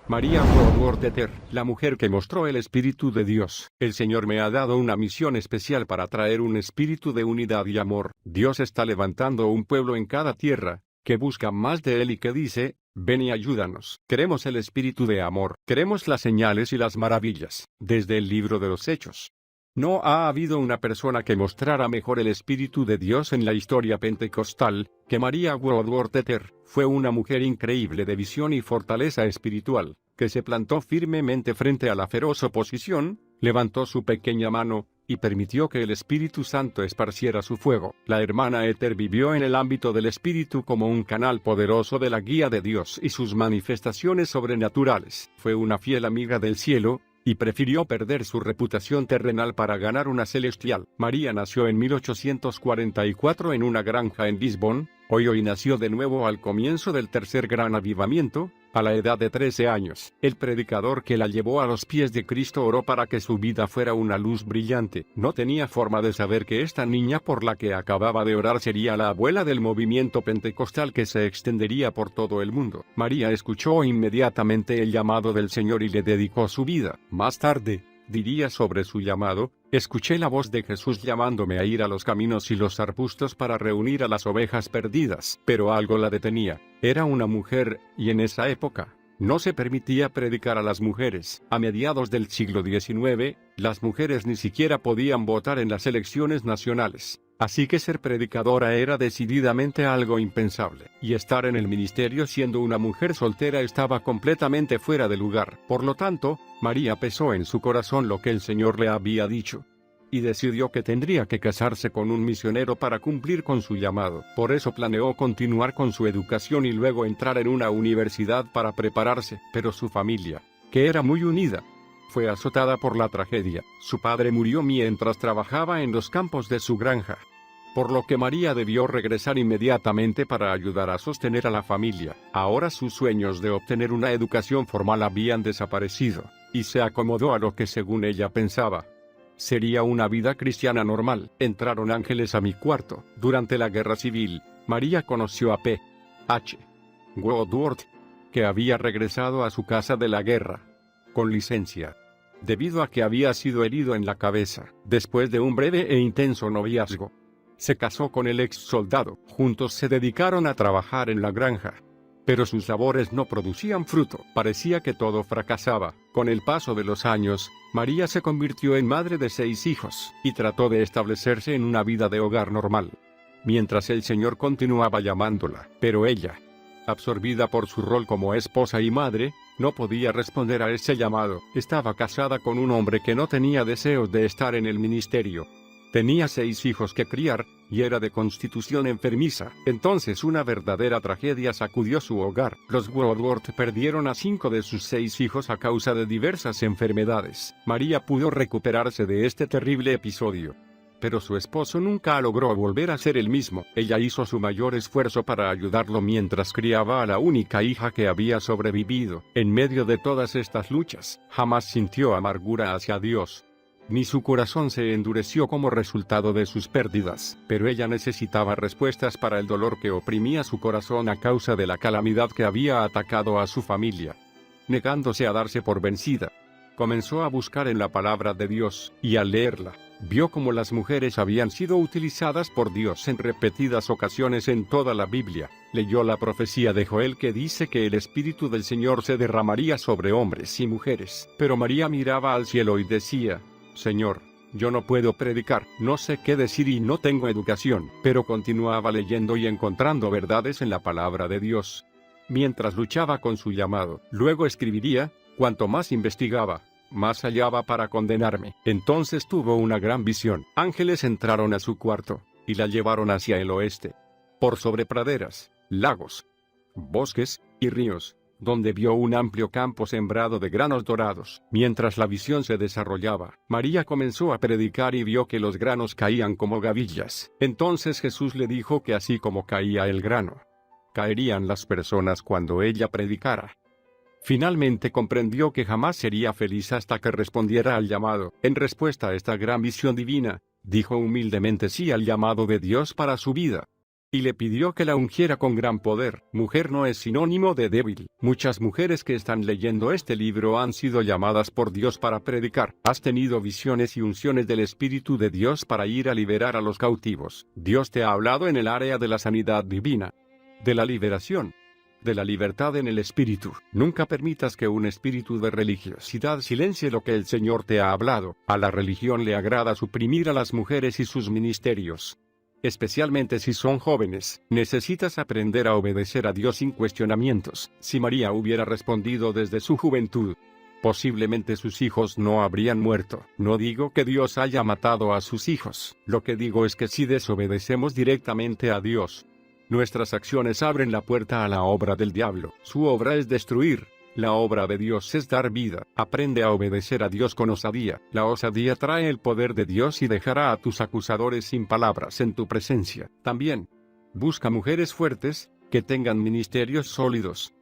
María Woodworth, la mujer que mostró el Espíritu de Dios. El Señor me ha dado una misión especial para traer un espíritu de unidad y amor. Dios está levantando un pueblo en cada tierra, que busca más de Él y que dice, ven y ayúdanos. Queremos el espíritu de amor. Queremos las señales y las maravillas. Desde el libro de los Hechos. No ha habido una persona que mostrara mejor el Espíritu de Dios en la historia pentecostal, que María Woodworth. Fue una mujer increíble de visión y fortaleza espiritual, que se plantó firmemente frente a la feroz oposición, levantó su pequeña mano, y permitió que el Espíritu Santo esparciera su fuego. La hermana Ether vivió en el ámbito del Espíritu como un canal poderoso de la guía de Dios y sus manifestaciones sobrenaturales. Fue una fiel amiga del cielo, y prefirió perder su reputación terrenal para ganar una celestial. María nació en 1844 en una granja en Lisbon, hoy nació de nuevo al comienzo del tercer gran avivamiento, a la edad de 13 años. El predicador que la llevó a los pies de Cristo oró para que su vida fuera una luz brillante. No tenía forma de saber que esta niña por la que acababa de orar sería la abuela del movimiento pentecostal que se extendería por todo el mundo. María escuchó inmediatamente el llamado del Señor y le dedicó su vida. Más tarde, diría sobre su llamado, escuché la voz de Jesús llamándome a ir a los caminos y los arbustos para reunir a las ovejas perdidas. Pero algo la detenía. Era una mujer, y en esa época, no se permitía predicar a las mujeres. A mediados del siglo XIX, las mujeres ni siquiera podían votar en las elecciones nacionales. Así que ser predicadora era decididamente algo impensable, y estar en el ministerio siendo una mujer soltera estaba completamente fuera de lugar. Por lo tanto, María pesó en su corazón lo que el Señor le había dicho, y decidió que tendría que casarse con un misionero para cumplir con su llamado. Por eso planeó continuar con su educación y luego entrar en una universidad para prepararse, pero su familia, que era muy unida, fue azotada por la tragedia. Su padre murió mientras trabajaba en los campos de su granja, por lo que María debió regresar inmediatamente para ayudar a sostener a la familia. Ahora sus sueños de obtener una educación formal habían desaparecido, y se acomodó a lo que según ella pensaba sería una vida cristiana normal. Entraron ángeles a mi cuarto. Durante la guerra civil, María conoció a P. H. Woodworth, que había regresado a su casa de la guerra con licencia, debido a que había sido herido en la cabeza. Después de un breve e intenso noviazgo, se casó con el ex soldado. Juntos se dedicaron a trabajar en la granja, pero sus labores no producían fruto. Parecía que todo fracasaba. Con el paso de los años, María se convirtió en madre de 6 hijos, y trató de establecerse en una vida de hogar normal, mientras el Señor continuaba llamándola. Pero ella, absorbida por su rol como esposa y madre, no podía responder a ese llamado. Estaba casada con un hombre que no tenía deseos de estar en el ministerio. Tenía 6 hijos que criar, y era de constitución enfermiza. Entonces una verdadera tragedia sacudió su hogar. Los Woodworth perdieron a 5 de sus 6 hijos a causa de diversas enfermedades. María pudo recuperarse de este terrible episodio, pero su esposo nunca logró volver a ser el mismo. Ella hizo su mayor esfuerzo para ayudarlo mientras criaba a la única hija que había sobrevivido. En medio de todas estas luchas, jamás sintió amargura hacia Dios, ni su corazón se endureció como resultado de sus pérdidas. Pero ella necesitaba respuestas para el dolor que oprimía su corazón a causa de la calamidad que había atacado a su familia. Negándose a darse por vencida, comenzó a buscar en la palabra de Dios, y al leerla, vio cómo las mujeres habían sido utilizadas por Dios en repetidas ocasiones en toda la Biblia. Leyó la profecía de Joel que dice que el Espíritu del Señor se derramaría sobre hombres y mujeres. Pero María miraba al cielo y decía, Señor, yo no puedo predicar, no sé qué decir y no tengo educación. Pero continuaba leyendo y encontrando verdades en la palabra de Dios, mientras luchaba con su llamado. Luego escribiría, cuanto más investigaba, más hallaba para condenarme. Entonces tuvo una gran visión. Ángeles entraron a su cuarto, y la llevaron hacia el oeste, por sobre praderas, lagos, bosques y ríos, donde vio un amplio campo sembrado de granos dorados. Mientras la visión se desarrollaba, María comenzó a predicar y vio que los granos caían como gavillas. Entonces Jesús le dijo que así como caía el grano, caerían las personas cuando ella predicara. Finalmente comprendió que jamás sería feliz hasta que respondiera al llamado. En respuesta a esta gran visión divina, dijo humildemente sí al llamado de Dios para su vida. y le pidió que la ungiera con gran poder. Mujer no es sinónimo de débil. Muchas mujeres que están leyendo este libro han sido llamadas por Dios para predicar. Has tenido visiones y unciones del Espíritu de Dios para ir a liberar a los cautivos. Dios te ha hablado en el área de la sanidad divina, de la liberación, de la libertad en el espíritu. Nunca permitas que un espíritu de religiosidad silencie lo que el Señor te ha hablado. A la religión le agrada suprimir a las mujeres y sus ministerios, especialmente si son jóvenes. Necesitas aprender a obedecer a Dios sin cuestionamientos. Si María hubiera respondido desde su juventud, posiblemente sus hijos no habrían muerto. No digo que Dios haya matado a sus hijos. Lo que digo es que si desobedecemos directamente a Dios, nuestras acciones abren la puerta a la obra del diablo. Su obra es destruir. La obra de Dios es dar vida. Aprende a obedecer a Dios con osadía. La osadía trae el poder de Dios y dejará a tus acusadores sin palabras en tu presencia. También, busca mujeres fuertes, que tengan ministerios sólidos,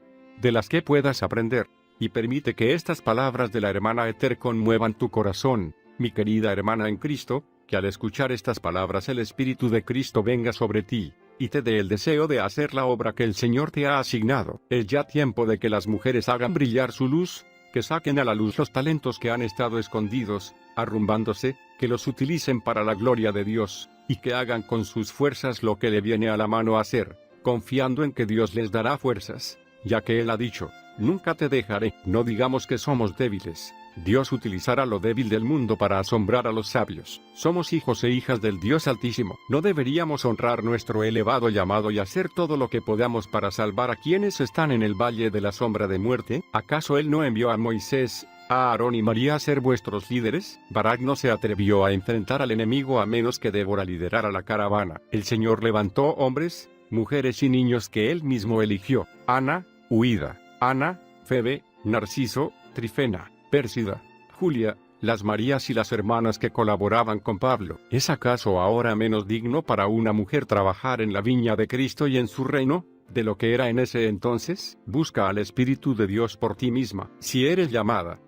de las que puedas aprender, y permite que estas palabras de la hermana Ether conmuevan tu corazón, mi querida hermana en Cristo, que al escuchar estas palabras el Espíritu de Cristo venga sobre ti, y te dé el deseo de hacer la obra que el Señor te ha asignado. Es ya tiempo de que las mujeres hagan brillar su luz, que saquen a la luz los talentos que han estado escondidos, arrumbándose, que los utilicen para la gloria de Dios, y que hagan con sus fuerzas lo que le viene a la mano hacer, confiando en que Dios les dará fuerzas, ya que Él ha dicho, nunca te dejaré. No digamos que somos débiles. Dios utilizará lo débil del mundo para asombrar a los sabios. Somos hijos e hijas del Dios Altísimo. ¿No deberíamos honrar nuestro elevado llamado y hacer todo lo que podamos para salvar a quienes están en el valle de la sombra de muerte? ¿Acaso Él no envió a Moisés, a Aarón y María a ser vuestros líderes? Barak no se atrevió a enfrentar al enemigo a menos que Débora liderara la caravana. El Señor levantó hombres, mujeres y niños que Él mismo eligió. Ana, Huida, Ana, Febe, Narciso, Trifena, Pérsida, Julia, las Marías y las hermanas que colaboraban con Pablo. ¿Es acaso ahora menos digno para una mujer trabajar en la viña de Cristo y en su reino, de lo que era en ese entonces? Busca al Espíritu de Dios por ti misma. Si eres llamada,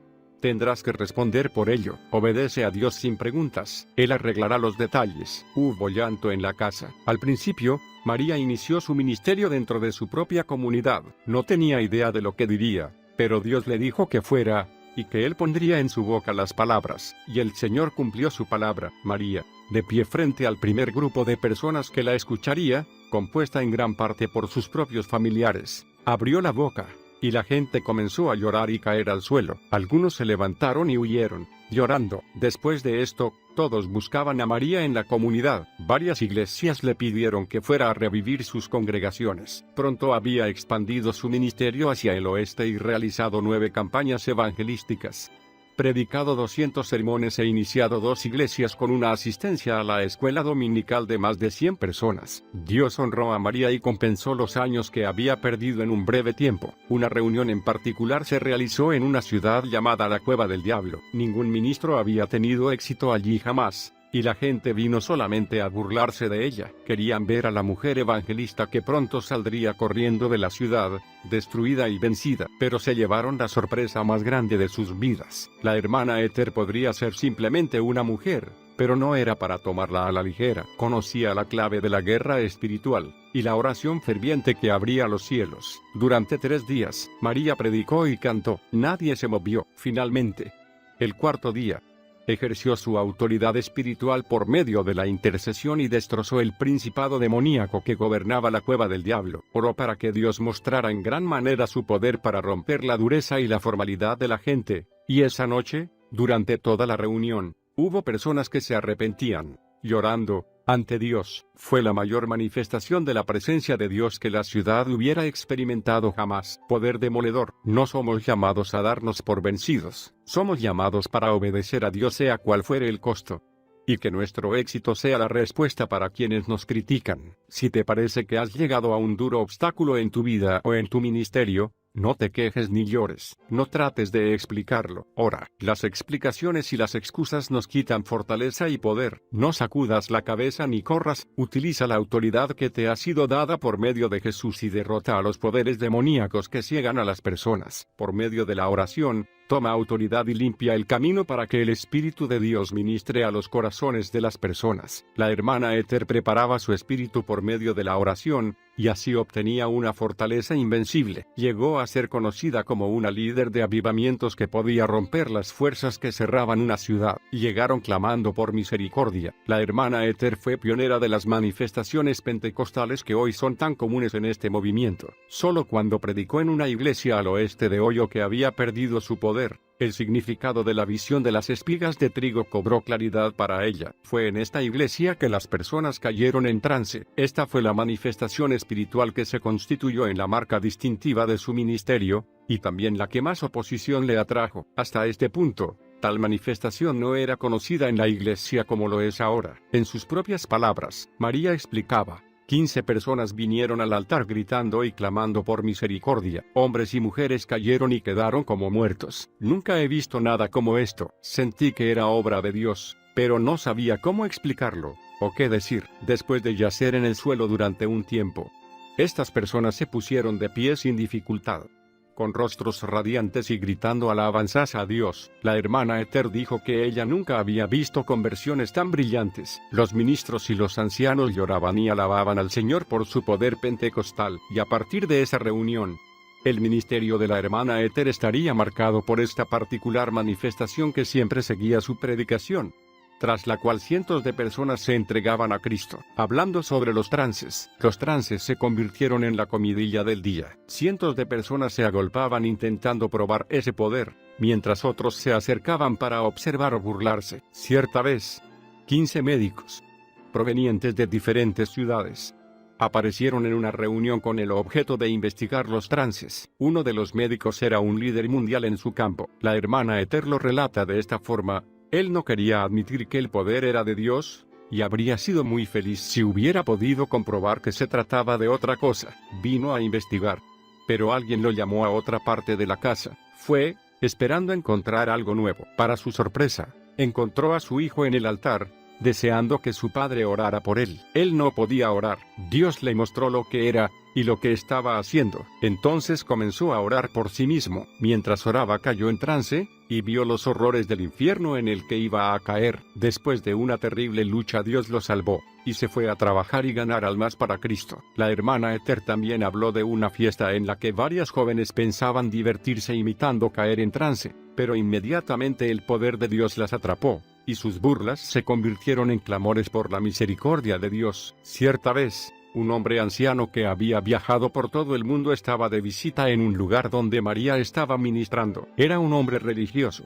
tendrás que responder por ello. Obedece a Dios sin preguntas. Él arreglará los detalles. Hubo llanto en la casa. Al principio, María inició su ministerio dentro de su propia comunidad. No tenía idea de lo que diría, pero Dios le dijo que fuera, y que Él pondría en su boca las palabras, y el Señor cumplió su palabra. María, de pie frente al primer grupo de personas que la escucharía, compuesta en gran parte por sus propios familiares, abrió la boca, y la gente comenzó a llorar y caer al suelo. Algunos se levantaron y huyeron, llorando. Después de esto, todos buscaban a María en la comunidad. Varias iglesias le pidieron que fuera a revivir sus congregaciones. Pronto había expandido su ministerio hacia el oeste y realizado 9 campañas evangelísticas, predicado 200 sermones e iniciado 2 iglesias con una asistencia a la escuela dominical de más de 100 personas. Dios honró a María y compensó los años que había perdido en un breve tiempo. Una reunión en particular se realizó en una ciudad llamada la Cueva del Diablo. Ningún ministro había tenido éxito allí jamás, y la gente vino solamente a burlarse de ella. Querían ver a la mujer evangelista que pronto saldría corriendo de la ciudad, destruida y vencida, pero se llevaron la sorpresa más grande de sus vidas. La hermana Ether podría ser simplemente una mujer, pero no era para tomarla a la ligera. Conocía la clave de la guerra espiritual, y la oración ferviente que abría los cielos. Durante 3 días, María predicó y cantó. Nadie se movió. Finalmente, el 4º día, ejerció su autoridad espiritual por medio de la intercesión y destrozó el principado demoníaco que gobernaba la Cueva del Diablo. Oró para que Dios mostrara en gran manera su poder para romper la dureza y la formalidad de la gente, y esa noche, durante toda la reunión, hubo personas que se arrepentían, llorando, ante Dios. Fue la mayor manifestación de la presencia de Dios que la ciudad hubiera experimentado jamás. Poder demoledor. No somos llamados a darnos por vencidos. Somos llamados para obedecer a Dios sea cual fuere el costo. Y que nuestro éxito sea la respuesta para quienes nos critican. Si te parece que has llegado a un duro obstáculo en tu vida o en tu ministerio, no te quejes ni llores. No trates de explicarlo. Ora. Las explicaciones y las excusas nos quitan fortaleza y poder. No sacudas la cabeza ni corras. Utiliza la autoridad que te ha sido dada por medio de Jesús y derrota a los poderes demoníacos que ciegan a las personas. Por medio de la oración, toma autoridad y limpia el camino para que el Espíritu de Dios ministre a los corazones de las personas. La hermana Ethel preparaba su espíritu por medio de la oración, y así obtenía una fortaleza invencible. Llegó a ser conocida como una líder de avivamientos que podía romper las fuerzas que cerraban una ciudad. Llegaron clamando por misericordia. La hermana Ethel fue pionera de las manifestaciones pentecostales que hoy son tan comunes en este movimiento. Solo cuando predicó en una iglesia al oeste de Ohio que había perdido su poder, el significado de la visión de las espigas de trigo cobró claridad para ella. Fue en esta iglesia que las personas cayeron en trance. Esta fue la manifestación espiritual que se constituyó en la marca distintiva de su ministerio, y también la que más oposición le atrajo. Hasta este punto, tal manifestación no era conocida en la iglesia como lo es ahora. En sus propias palabras, María explicaba: 15 personas vinieron al altar gritando y clamando por misericordia. Hombres y mujeres cayeron y quedaron como muertos. Nunca he visto nada como esto. Sentí que era obra de Dios, pero no sabía cómo explicarlo, o qué decir. Después de yacer en el suelo durante un tiempo, estas personas se pusieron de pie sin dificultad, con rostros radiantes y gritando alabanzas a Dios. La hermana Ethel dijo que ella nunca había visto conversiones tan brillantes. Los ministros y los ancianos lloraban y alababan al Señor por su poder pentecostal, y a partir de esa reunión, el ministerio de la hermana Ethel estaría marcado por esta particular manifestación que siempre seguía su predicación, tras la cual cientos de personas se entregaban a Cristo. Hablando sobre los trances se convirtieron en la comidilla del día. Cientos de personas se agolpaban intentando probar ese poder, mientras otros se acercaban para observar o burlarse. Cierta vez, 15 médicos, provenientes de diferentes ciudades, aparecieron en una reunión con el objeto de investigar los trances. Uno de los médicos era un líder mundial en su campo. La hermana Ethel lo relata de esta forma: él no quería admitir que el poder era de Dios, y habría sido muy feliz si hubiera podido comprobar que se trataba de otra cosa. Vino a investigar, pero alguien lo llamó a otra parte de la casa. Fue, esperando encontrar algo nuevo. Para su sorpresa, encontró a su hijo en el altar, deseando que su padre orara por él. Él no podía orar. Dios le mostró lo que era y lo que estaba haciendo. Entonces comenzó a orar por sí mismo. Mientras oraba cayó en trance, y vio los horrores del infierno en el que iba a caer. Después de una terrible lucha Dios lo salvó, y se fue a trabajar y ganar almas para Cristo. La hermana Ethel también habló de una fiesta en la que varias jóvenes pensaban divertirse imitando caer en trance, pero inmediatamente el poder de Dios las atrapó, y sus burlas se convirtieron en clamores por la misericordia de Dios. Cierta vez, un hombre anciano que había viajado por todo el mundo estaba de visita en un lugar donde María estaba ministrando. Era un hombre religioso,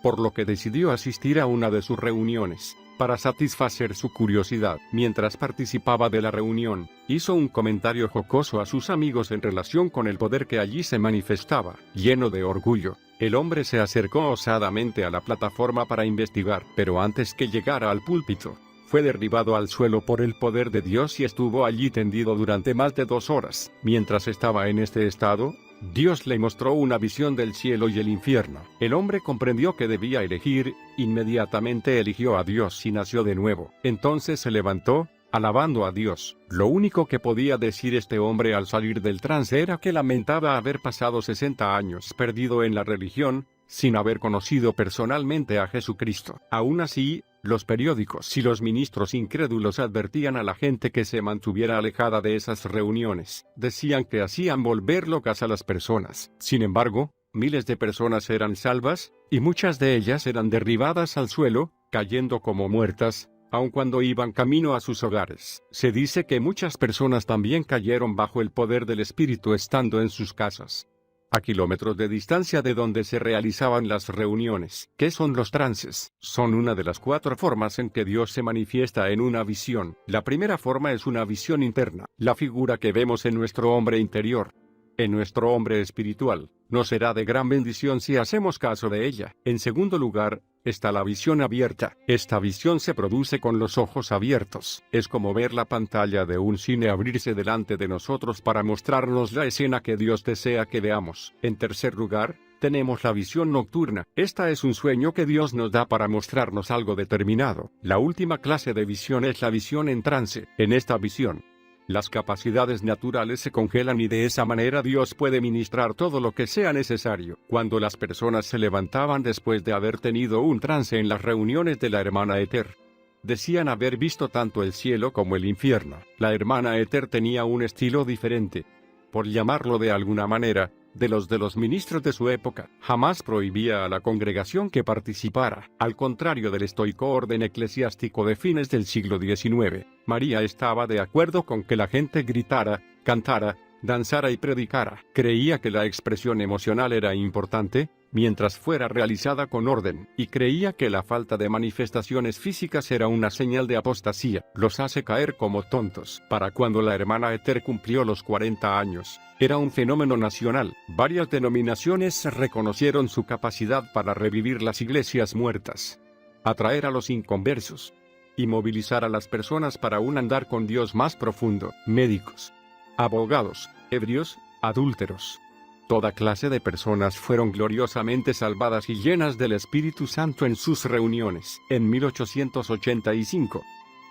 por lo que decidió asistir a una de sus reuniones, para satisfacer su curiosidad. Mientras participaba de la reunión, hizo un comentario jocoso a sus amigos en relación con el poder que allí se manifestaba. Lleno de orgullo, el hombre se acercó osadamente a la plataforma para investigar, pero antes que llegara al púlpito, fue derribado al suelo por el poder de Dios y estuvo allí tendido durante más de 2 horas. Mientras estaba en este estado, Dios le mostró una visión del cielo y el infierno. El hombre comprendió que debía elegir, inmediatamente eligió a Dios y nació de nuevo. Entonces se levantó, alabando a Dios. Lo único que podía decir este hombre al salir del trance era que lamentaba haber pasado 60 años perdido en la religión, sin haber conocido personalmente a Jesucristo. Aún así, los periódicos y los ministros incrédulos advertían a la gente que se mantuviera alejada de esas reuniones. Decían que hacían volver locas a las personas. Sin embargo, miles de personas eran salvas, y muchas de ellas eran derribadas al suelo, cayendo como muertas, aun cuando iban camino a sus hogares. Se dice que muchas personas también cayeron bajo el poder del Espíritu estando en sus casas, a kilómetros de distancia de donde se realizaban las reuniones. ¿Qué son los trances? Son una de las 4 formas en que Dios se manifiesta en una visión. La primera forma es una visión interna, la figura que vemos en nuestro hombre interior, en nuestro hombre espiritual. Nos será de gran bendición si hacemos caso de ella. En segundo lugar, está la visión abierta. Esta visión se produce con los ojos abiertos. Es como ver la pantalla de un cine abrirse delante de nosotros para mostrarnos la escena que Dios desea que veamos. En tercer lugar, tenemos la visión nocturna. Esta es un sueño que Dios nos da para mostrarnos algo determinado. La última clase de visión es la visión en trance. En esta visión, Las capacidades naturales se congelan y de esa manera Dios puede ministrar todo lo que sea necesario. Cuando las personas se levantaban después de haber tenido un trance en las reuniones de la hermana Ether, decían haber visto tanto el cielo como el infierno. La hermana Ether tenía un estilo diferente, por llamarlo de alguna manera, de los ministros de su época. Jamás prohibía a la congregación que participara, al contrario del estoico orden eclesiástico de fines del siglo XIX. María estaba de acuerdo con que la gente gritara, cantara, danzara y predicara. Creía que la expresión emocional era importante, mientras fuera realizada con orden, y creía que la falta de manifestaciones físicas era una señal de apostasía. Los hace caer como tontos. Para cuando la hermana Ether cumplió los 40 años, era un fenómeno nacional. Varias denominaciones reconocieron su capacidad para revivir las iglesias muertas, atraer a los inconversos, y movilizar a las personas para un andar con Dios más profundo. Médicos, abogados, ebrios, adúlteros, toda clase de personas fueron gloriosamente salvadas y llenas del Espíritu Santo en sus reuniones. En 1885,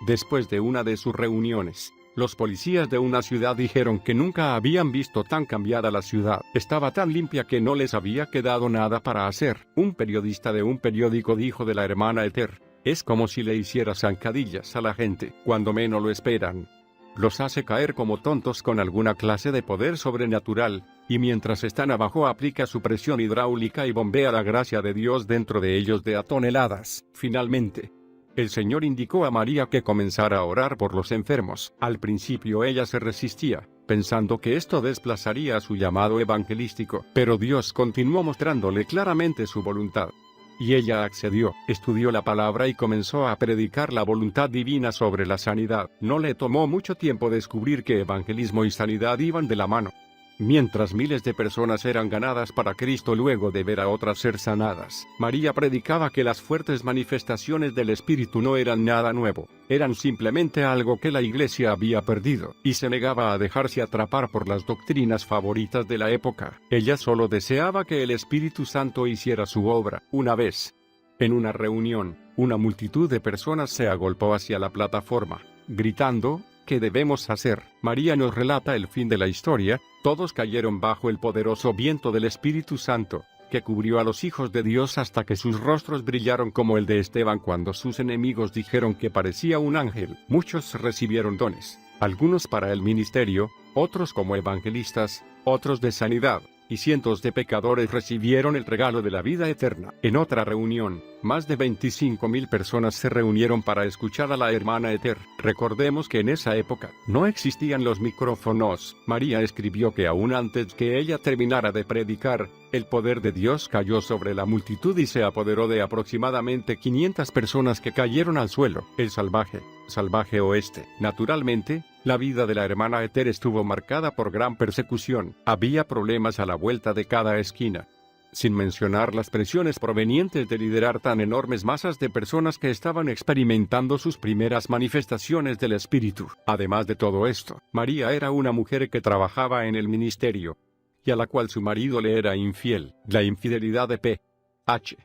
después de una de sus reuniones, los policías de una ciudad dijeron que nunca habían visto tan cambiada la ciudad. Estaba tan limpia que no les había quedado nada para hacer. Un periodista de un periódico dijo de la hermana Ether: es como si le hiciera zancadillas a la gente cuando menos lo esperan. Los hace caer como tontos con alguna clase de poder sobrenatural, y mientras están abajo aplica su presión hidráulica y bombea la gracia de Dios dentro de ellos de a toneladas. Finalmente, el Señor indicó a María que comenzara a orar por los enfermos. Al principio ella se resistía, pensando que esto desplazaría su llamado evangelístico, pero Dios continuó mostrándole claramente su voluntad. Y ella accedió, estudió la palabra y comenzó a predicar la voluntad divina sobre la sanidad. No le tomó mucho tiempo descubrir que evangelismo y sanidad iban de la mano. Mientras miles de personas eran ganadas para Cristo luego de ver a otras ser sanadas, María predicaba que las fuertes manifestaciones del Espíritu no eran nada nuevo, eran simplemente algo que la Iglesia había perdido, y se negaba a dejarse atrapar por las doctrinas favoritas de la época. Ella solo deseaba que el Espíritu Santo hiciera su obra. Una vez, en una reunión, una multitud de personas se agolpó hacia la plataforma, gritando: ¿qué debemos hacer? María nos relata el fin de la historia. Todos cayeron bajo el poderoso viento del Espíritu Santo, que cubrió a los hijos de Dios hasta que sus rostros brillaron como el de Esteban cuando sus enemigos dijeron que parecía un ángel. Muchos recibieron dones, algunos para el ministerio, otros como evangelistas, otros de sanidad, y cientos de pecadores recibieron el regalo de la vida eterna. En otra reunión, más de 25,000 personas se reunieron para escuchar a la hermana Ether. Recordemos que en esa época no existían los micrófonos. María escribió que aún antes que ella terminara de predicar, el poder de Dios cayó sobre la multitud y se apoderó de aproximadamente 500 personas que cayeron al suelo. El salvaje oeste. Naturalmente, la vida de la hermana Ether estuvo marcada por gran persecución. Había problemas a la vuelta de cada esquina, sin mencionar las presiones provenientes de liderar tan enormes masas de personas que estaban experimentando sus primeras manifestaciones del Espíritu. Además de todo esto, María era una mujer que trabajaba en el ministerio, y a la cual su marido le era infiel. La infidelidad de P.H.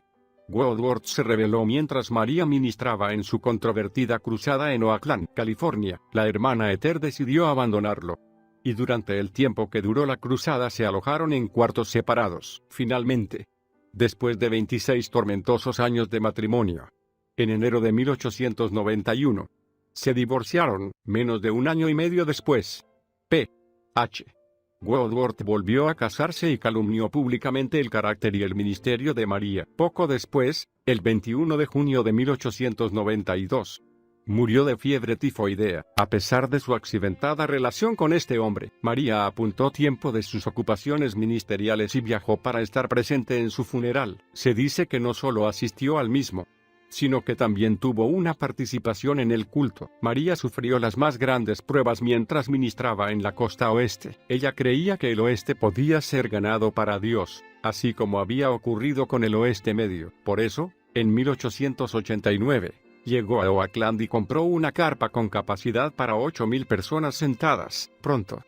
Woodworth se reveló mientras María ministraba en su controvertida cruzada en Oakland, California. La hermana Ether decidió abandonarlo, y durante el tiempo que duró la cruzada se alojaron en cuartos separados. Finalmente, después de 26 tormentosos años de matrimonio, en enero de 1891, se divorciaron. Menos de un año y medio después, P.H. Woodworth volvió a casarse y calumnió públicamente el carácter y el ministerio de María. Poco después, el 21 de junio de 1892, murió de fiebre tifoidea. A pesar de su accidentada relación con este hombre, María apuntó tiempo de sus ocupaciones ministeriales y viajó para estar presente en su funeral. Se dice que no solo asistió al mismo, sino que también tuvo una participación en el culto. María sufrió las más grandes pruebas mientras ministraba en la costa oeste. Ella creía que el oeste podía ser ganado para Dios, así como había ocurrido con el oeste medio. Por eso, en 1889, llegó a Oakland y compró una carpa con capacidad para 8,000 personas sentadas. Pronto,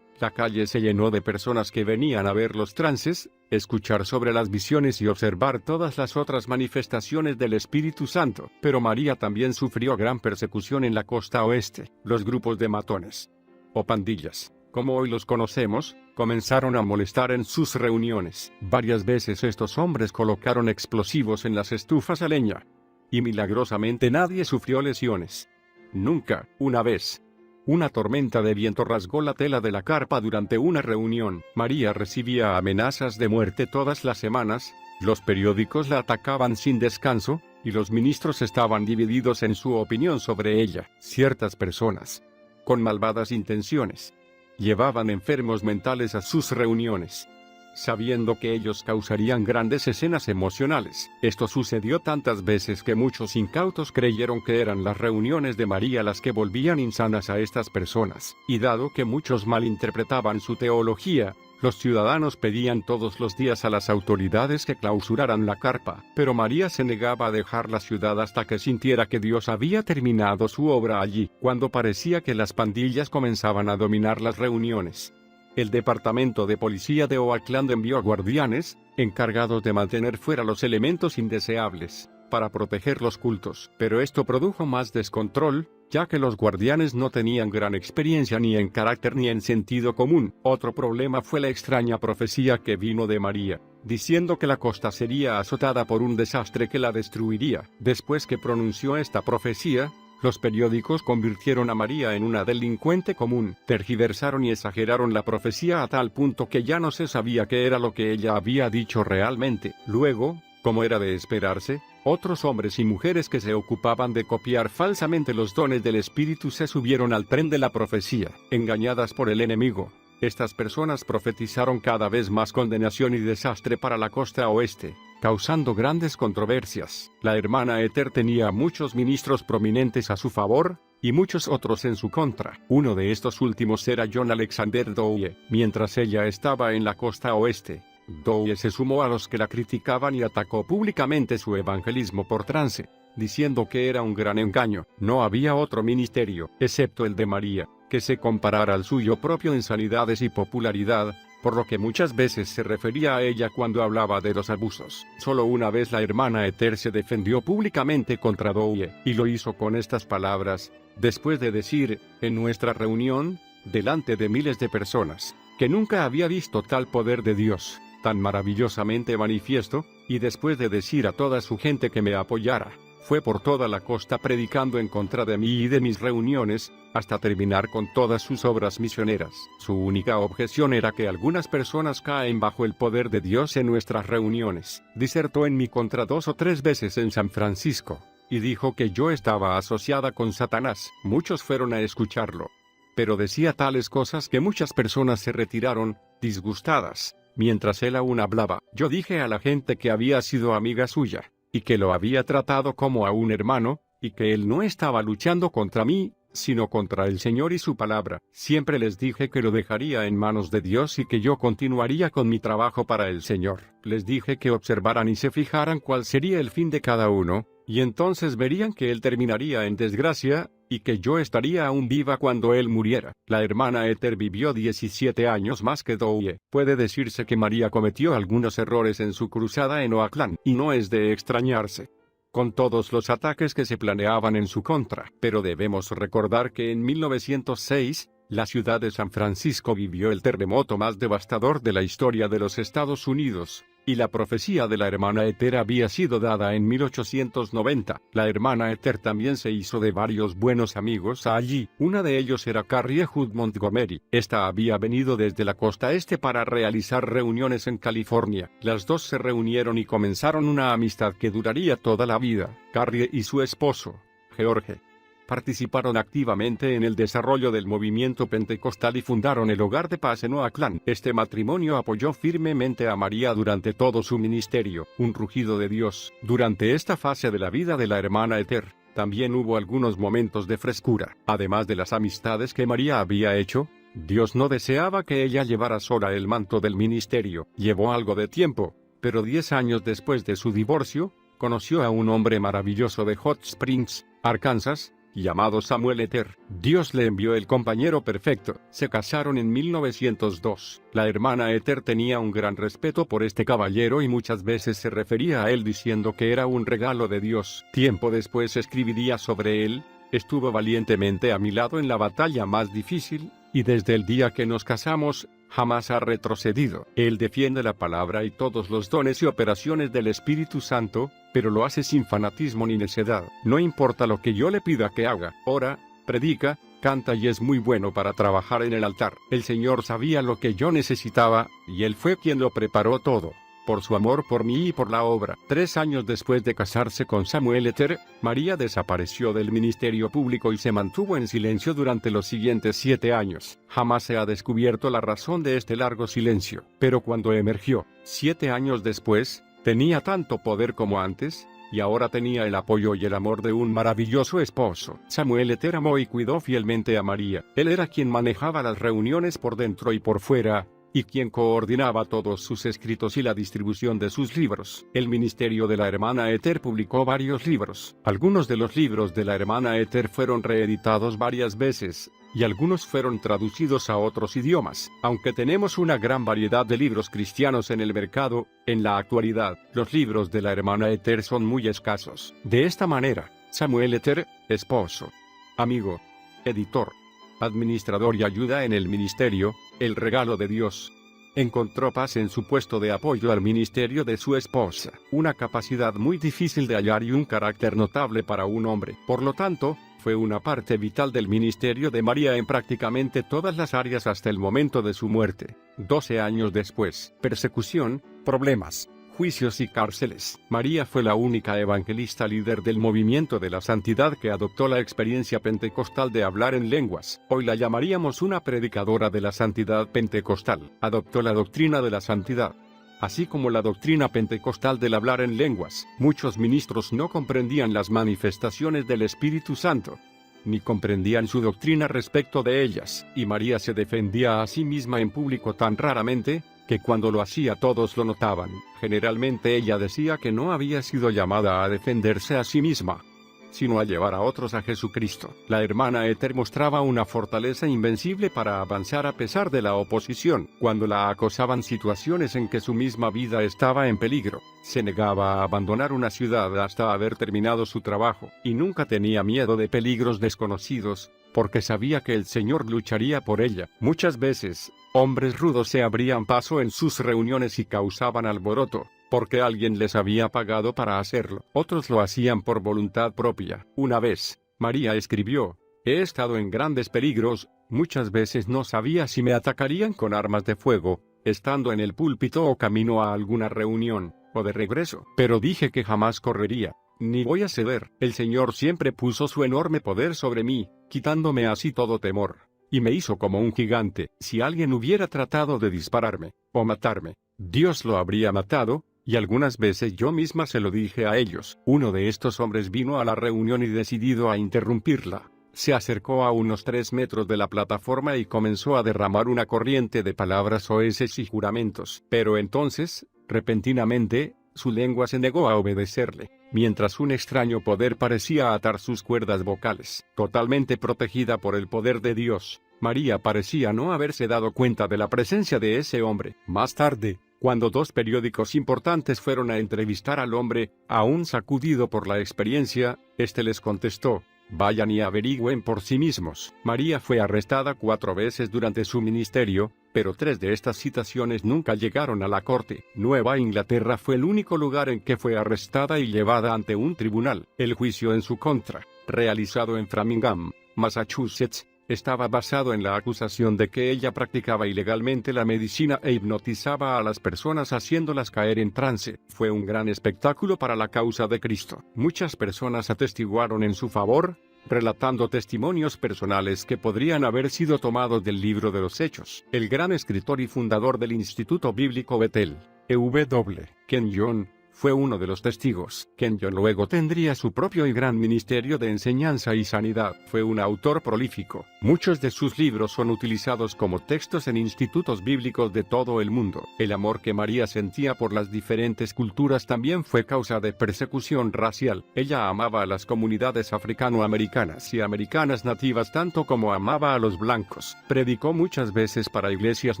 la calle se llenó de personas que venían a ver los trances, escuchar sobre las visiones y observar todas las otras manifestaciones del Espíritu Santo. Pero María también sufrió gran persecución en la costa oeste. Los grupos de matones, o pandillas, como hoy los conocemos, comenzaron a molestar en sus reuniones. Varias veces estos hombres colocaron explosivos en las estufas a leña. Y milagrosamente nadie sufrió lesiones. Nunca, una vez. Una tormenta de viento rasgó la tela de la carpa durante una reunión. María recibía amenazas de muerte todas las semanas, los periódicos la atacaban sin descanso, y los ministros estaban divididos en su opinión sobre ella. Ciertas personas, con malvadas intenciones, llevaban enfermos mentales a sus reuniones, sabiendo que ellos causarían grandes escenas emocionales. Esto sucedió tantas veces que muchos incautos creyeron que eran las reuniones de María las que volvían insanas a estas personas. Y dado que muchos malinterpretaban su teología, los ciudadanos pedían todos los días a las autoridades que clausuraran la carpa, pero María se negaba a dejar la ciudad hasta que sintiera que Dios había terminado su obra allí. Cuando parecía que las pandillas comenzaban a dominar las reuniones, el departamento de policía de Oakland envió guardianes, encargados de mantener fuera los elementos indeseables, para proteger los cultos. Pero esto produjo más descontrol, ya que los guardianes no tenían gran experiencia ni en carácter ni en sentido común. Otro problema fue la extraña profecía que vino de María, diciendo que la costa sería azotada por un desastre que la destruiría. Después que pronunció esta profecía, los periódicos convirtieron a María en una delincuente común, tergiversaron y exageraron la profecía a tal punto que ya no se sabía qué era lo que ella había dicho realmente. Luego, como era de esperarse, otros hombres y mujeres que se ocupaban de copiar falsamente los dones del Espíritu se subieron al tren de la profecía. Engañadas por el enemigo, estas personas profetizaron cada vez más condenación y desastre para la costa oeste, causando grandes controversias. La hermana Ether tenía muchos ministros prominentes a su favor, y muchos otros en su contra. Uno de estos últimos era John Alexander Dowie. Mientras ella estaba en la costa oeste, Dowie se sumó a los que la criticaban y atacó públicamente su evangelismo por trance, diciendo que era un gran engaño. No había otro ministerio, excepto el de María, que se comparara al suyo propio en sanidades y popularidad, por lo que muchas veces se refería a ella cuando hablaba de los abusos. Solo una vez la hermana Ether se defendió públicamente contra Dowie, y lo hizo con estas palabras, después de decir, en nuestra reunión, delante de miles de personas, que nunca había visto tal poder de Dios, tan maravillosamente manifiesto, y después de decir a toda su gente que me apoyara, fue por toda la costa predicando en contra de mí y de mis reuniones, hasta terminar con todas sus obras misioneras. Su única objeción era que algunas personas caen bajo el poder de Dios en nuestras reuniones. Disertó en mi contra 2 o 3 veces en San Francisco, y dijo que yo estaba asociada con Satanás. Muchos fueron a escucharlo, pero decía tales cosas que muchas personas se retiraron, disgustadas. Mientras él aún hablaba, yo dije a la gente que había sido amiga suya, y que lo había tratado como a un hermano, y que él no estaba luchando contra mí, sino contra el Señor y su palabra. Siempre les dije que lo dejaría en manos de Dios y que yo continuaría con mi trabajo para el Señor. Les dije que observaran y se fijaran cuál sería el fin de cada uno, y entonces verían que él terminaría en desgracia, y que yo estaría aún viva cuando él muriera. La hermana Ether vivió 17 años más que Dowie. Puede decirse que María cometió algunos errores en su cruzada en Oakland, y no es de extrañarse, con todos los ataques que se planeaban en su contra. Pero debemos recordar que en 1906, la ciudad de San Francisco vivió el terremoto más devastador de la historia de los Estados Unidos, y la profecía de la hermana Ether había sido dada en 1890. La hermana Ether también se hizo de varios buenos amigos allí. Una de ellos era Carrie Hood Montgomery. Esta había venido desde la costa este para realizar reuniones en California. Las dos se reunieron y comenzaron una amistad que duraría toda la vida. Carrie y su esposo, George, participaron activamente en el desarrollo del movimiento pentecostal y fundaron el Hogar de Paz en Oakland. Este matrimonio apoyó firmemente a María durante todo su ministerio. Un rugido de Dios. Durante esta fase de la vida de la hermana Ether, también hubo algunos momentos de frescura. Además de las amistades que María había hecho, Dios no deseaba que ella llevara sola el manto del ministerio. Llevó algo de tiempo, pero 10 años después de su divorcio, conoció a un hombre maravilloso de Hot Springs, Arkansas, llamado Samuel Ether. Dios le envió el compañero perfecto. Se casaron en 1902. La hermana Ether tenía un gran respeto por este caballero y muchas veces se refería a él diciendo que era un regalo de Dios. Tiempo después escribiría sobre él: estuvo valientemente a mi lado en la batalla más difícil, y desde el día que nos casamos, jamás ha retrocedido. Él defiende la palabra y todos los dones y operaciones del Espíritu Santo, pero lo hace sin fanatismo ni necedad. No importa lo que yo le pida que haga, ora, predica, canta y es muy bueno para trabajar en el altar. El Señor sabía lo que yo necesitaba, y Él fue quien lo preparó todo. Por su amor por mí y por la obra. 3 años después de casarse con Samuel Ether, María desapareció del ministerio público y se mantuvo en silencio durante los siguientes 7 años. Jamás se ha descubierto la razón de este largo silencio. Pero cuando emergió, 7 años después, tenía tanto poder como antes, y ahora tenía el apoyo y el amor de un maravilloso esposo. Samuel Ether amó y cuidó fielmente a María. Él era quien manejaba las reuniones por dentro y por fuera, y quien coordinaba todos sus escritos y la distribución de sus libros. El ministerio de la hermana Ether publicó varios libros. Algunos de los libros de la hermana Ether fueron reeditados varias veces, y algunos fueron traducidos a otros idiomas. Aunque tenemos una gran variedad de libros cristianos en el mercado, en la actualidad, los libros de la hermana Ether son muy escasos. De esta manera, Samuel Ether, esposo, amigo, editor, administrador y ayuda en el ministerio, el regalo de Dios, encontró paz en su puesto de apoyo al ministerio de su esposa, una capacidad muy difícil de hallar y un carácter notable para un hombre. Por lo tanto, fue una parte vital del ministerio de María en prácticamente todas las áreas hasta el momento de su muerte. 12 años después, persecución, problemas, juicios y cárceles. María fue la única evangelista líder del movimiento de la santidad que adoptó la experiencia pentecostal de hablar en lenguas. Hoy la llamaríamos una predicadora de la santidad pentecostal. Adoptó la doctrina de la santidad, así como la doctrina pentecostal del hablar en lenguas. Muchos ministros no comprendían las manifestaciones del Espíritu Santo, ni comprendían su doctrina respecto de ellas, y María se defendía a sí misma en público tan raramente, que cuando lo hacía todos lo notaban. Generalmente ella decía que no había sido llamada a defenderse a sí misma, sino a llevar a otros a Jesucristo. La hermana Ether mostraba una fortaleza invencible para avanzar a pesar de la oposición. Cuando la acosaban situaciones en que su misma vida estaba en peligro, se negaba a abandonar una ciudad hasta haber terminado su trabajo, y nunca tenía miedo de peligros desconocidos, porque sabía que el Señor lucharía por ella. Muchas veces, hombres rudos se abrían paso en sus reuniones y causaban alboroto, porque alguien les había pagado para hacerlo. Otros lo hacían por voluntad propia. Una vez, María escribió: «He estado en grandes peligros, muchas veces no sabía si me atacarían con armas de fuego, estando en el púlpito o camino a alguna reunión, o de regreso. Pero dije que jamás correría, ni voy a ceder. El Señor siempre puso su enorme poder sobre mí, quitándome así todo temor, y me hizo como un gigante. Si alguien hubiera tratado de dispararme, o matarme, Dios lo habría matado». Y algunas veces yo misma se lo dije a ellos. Uno de estos hombres vino a la reunión y decidido a interrumpirla, se acercó a unos 3 metros de la plataforma y comenzó a derramar una corriente de palabras soeces y juramentos. Pero entonces, repentinamente, su lengua se negó a obedecerle, mientras un extraño poder parecía atar sus cuerdas vocales. Totalmente protegida por el poder de Dios, María parecía no haberse dado cuenta de la presencia de ese hombre. Más tarde, cuando 2 periódicos importantes fueron a entrevistar al hombre, aún sacudido por la experiencia, este les contestó: «Vayan y averigüen por sí mismos». María fue arrestada 4 veces durante su ministerio, pero 3 de estas citaciones nunca llegaron a la corte. Nueva Inglaterra fue el único lugar en que fue arrestada y llevada ante un tribunal. El juicio en su contra, realizado en Framingham, Massachusetts, estaba basado en la acusación de que ella practicaba ilegalmente la medicina e hipnotizaba a las personas haciéndolas caer en trance. Fue un gran espectáculo para la causa de Cristo. Muchas personas atestiguaron en su favor, relatando testimonios personales que podrían haber sido tomados del libro de los Hechos. El gran escritor y fundador del Instituto Bíblico Bethel, E.W. Kenyon, fue uno de los testigos. Kenyon luego tendría su propio y gran ministerio de enseñanza y sanidad. Fue un autor prolífico. Muchos de sus libros son utilizados como textos en institutos bíblicos de todo el mundo. El amor que María sentía por las diferentes culturas también fue causa de persecución racial. Ella amaba a las comunidades africano-americanas y americanas nativas tanto como amaba a los blancos. Predicó muchas veces para iglesias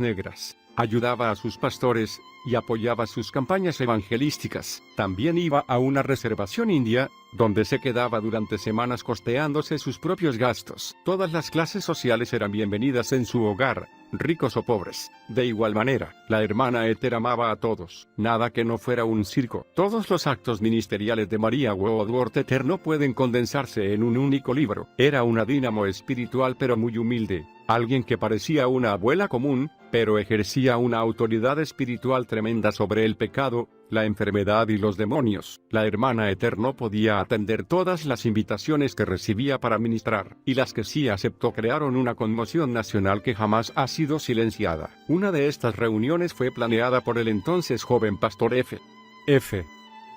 negras, Ayudaba a sus pastores y apoyaba sus campañas evangelísticas. También iba a una reservación india, donde se quedaba durante semanas costeándose sus propios gastos. Todas las clases sociales eran bienvenidas en su hogar, ricos o pobres. De igual manera, la hermana Ethel amaba a todos. Nada que no fuera un circo. Todos los actos ministeriales de María Woodworth Etter no pueden condensarse en un único libro. Era una dínamo espiritual pero muy humilde. Alguien que parecía una abuela común, pero ejercía una autoridad espiritual tremenda sobre el pecado, la enfermedad y los demonios. La hermana Ethel no podía atender todas las invitaciones que recibía para ministrar, y las que sí aceptó crearon una conmoción nacional que jamás ha sido silenciada. Una de estas reuniones fue planeada por el entonces joven pastor F.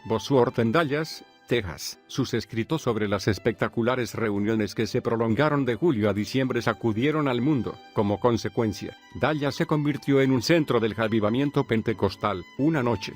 Bosworth en Dallas, Texas. Sus escritos sobre las espectaculares reuniones que se prolongaron de julio a diciembre sacudieron al mundo. Como consecuencia, Dallas se convirtió en un centro del avivamiento pentecostal. Una noche,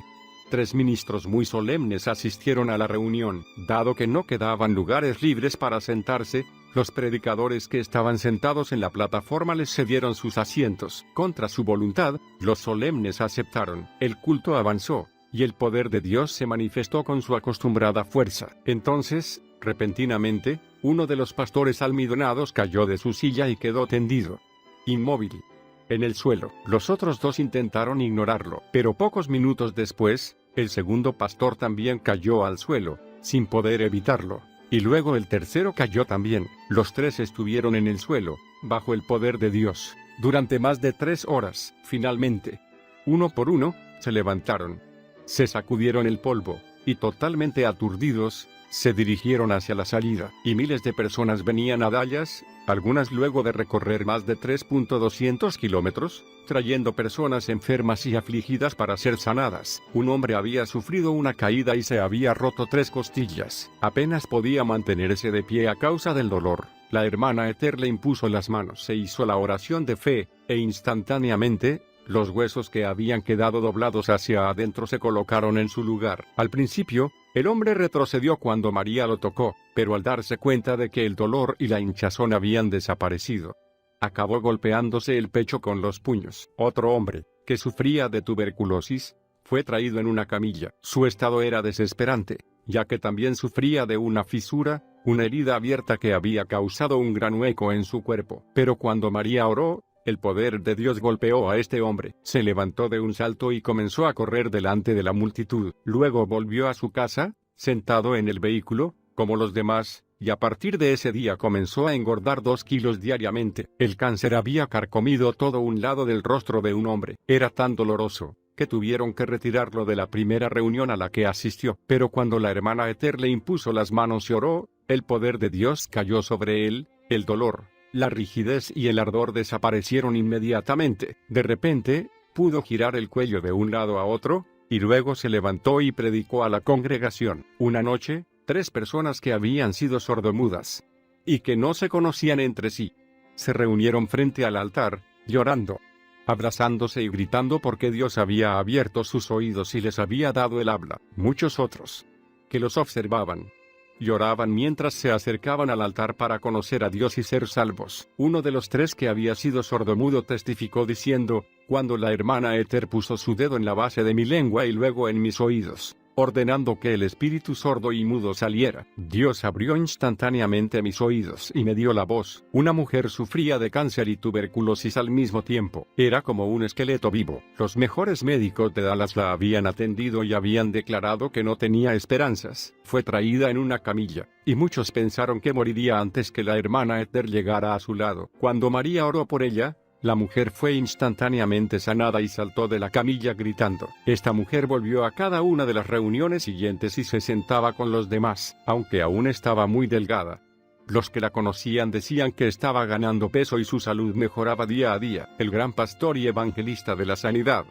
3 ministros muy solemnes asistieron a la reunión. Dado que no quedaban lugares libres para sentarse, los predicadores que estaban sentados en la plataforma les cedieron sus asientos. Contra su voluntad, los solemnes aceptaron. El culto avanzó, y el poder de Dios se manifestó con su acostumbrada fuerza. Entonces, repentinamente, uno de los pastores almidonados cayó de su silla y quedó tendido, inmóvil, en el suelo. Los otros 2 intentaron ignorarlo, pero pocos minutos después, el segundo pastor también cayó al suelo, sin poder evitarlo, y luego el tercero cayó también. Los 3 estuvieron en el suelo, bajo el poder de Dios, durante más de 3 horas. Finalmente, uno por uno, se levantaron, se sacudieron el polvo, y totalmente aturdidos, se dirigieron hacia la salida. Y miles de personas venían a Dallas, algunas luego de recorrer más de 3.200 kilómetros, trayendo personas enfermas y afligidas para ser sanadas. Un hombre había sufrido una caída y se había roto 3 costillas. Apenas podía mantenerse de pie a causa del dolor. La hermana Ethel le impuso las manos e hizo la oración de fe, e instantáneamente, los huesos que habían quedado doblados hacia adentro se colocaron en su lugar. Al principio, el hombre retrocedió cuando María lo tocó, pero al darse cuenta de que el dolor y la hinchazón habían desaparecido, acabó golpeándose el pecho con los puños. Otro hombre, que sufría de tuberculosis, fue traído en una camilla. Su estado era desesperante, ya que también sufría de una fisura, una herida abierta que había causado un gran hueco en su cuerpo. Pero cuando María oró, el poder de Dios golpeó a este hombre. Se levantó de un salto y comenzó a correr delante de la multitud. Luego volvió a su casa, sentado en el vehículo, como los demás, y a partir de ese día comenzó a engordar 2 kilos diariamente. El cáncer había carcomido todo un lado del rostro de un hombre. Era tan doloroso, que tuvieron que retirarlo de la primera reunión a la que asistió. Pero cuando la hermana Ethel le impuso las manos y oró, el poder de Dios cayó sobre él, el dolor, la rigidez y el ardor desaparecieron inmediatamente. De repente, pudo girar el cuello de un lado a otro, y luego se levantó y predicó a la congregación. Una noche, 3 personas que habían sido sordomudas, y que no se conocían entre sí, se reunieron frente al altar, llorando, abrazándose y gritando porque Dios había abierto sus oídos y les había dado el habla. Muchos otros, que los observaban, lloraban mientras se acercaban al altar para conocer a Dios y ser salvos. Uno de los 3 que había sido sordomudo testificó diciendo: cuando la hermana Ethel puso su dedo en la base de mi lengua y luego en mis oídos, ordenando que el espíritu sordo y mudo saliera, Dios abrió instantáneamente mis oídos y me dio la voz. Una mujer sufría de cáncer y tuberculosis al mismo tiempo. Era como un esqueleto vivo. Los mejores médicos de Dallas la habían atendido y habían declarado que no tenía esperanzas. Fue traída en una camilla, y muchos pensaron que moriría antes que la hermana Ethel llegara a su lado. Cuando María oró por ella, la mujer fue instantáneamente sanada y saltó de la camilla gritando. Esta mujer volvió a cada una de las reuniones siguientes y se sentaba con los demás, aunque aún estaba muy delgada. Los que la conocían decían que estaba ganando peso y su salud mejoraba día a día. El gran pastor y evangelista de la sanidad,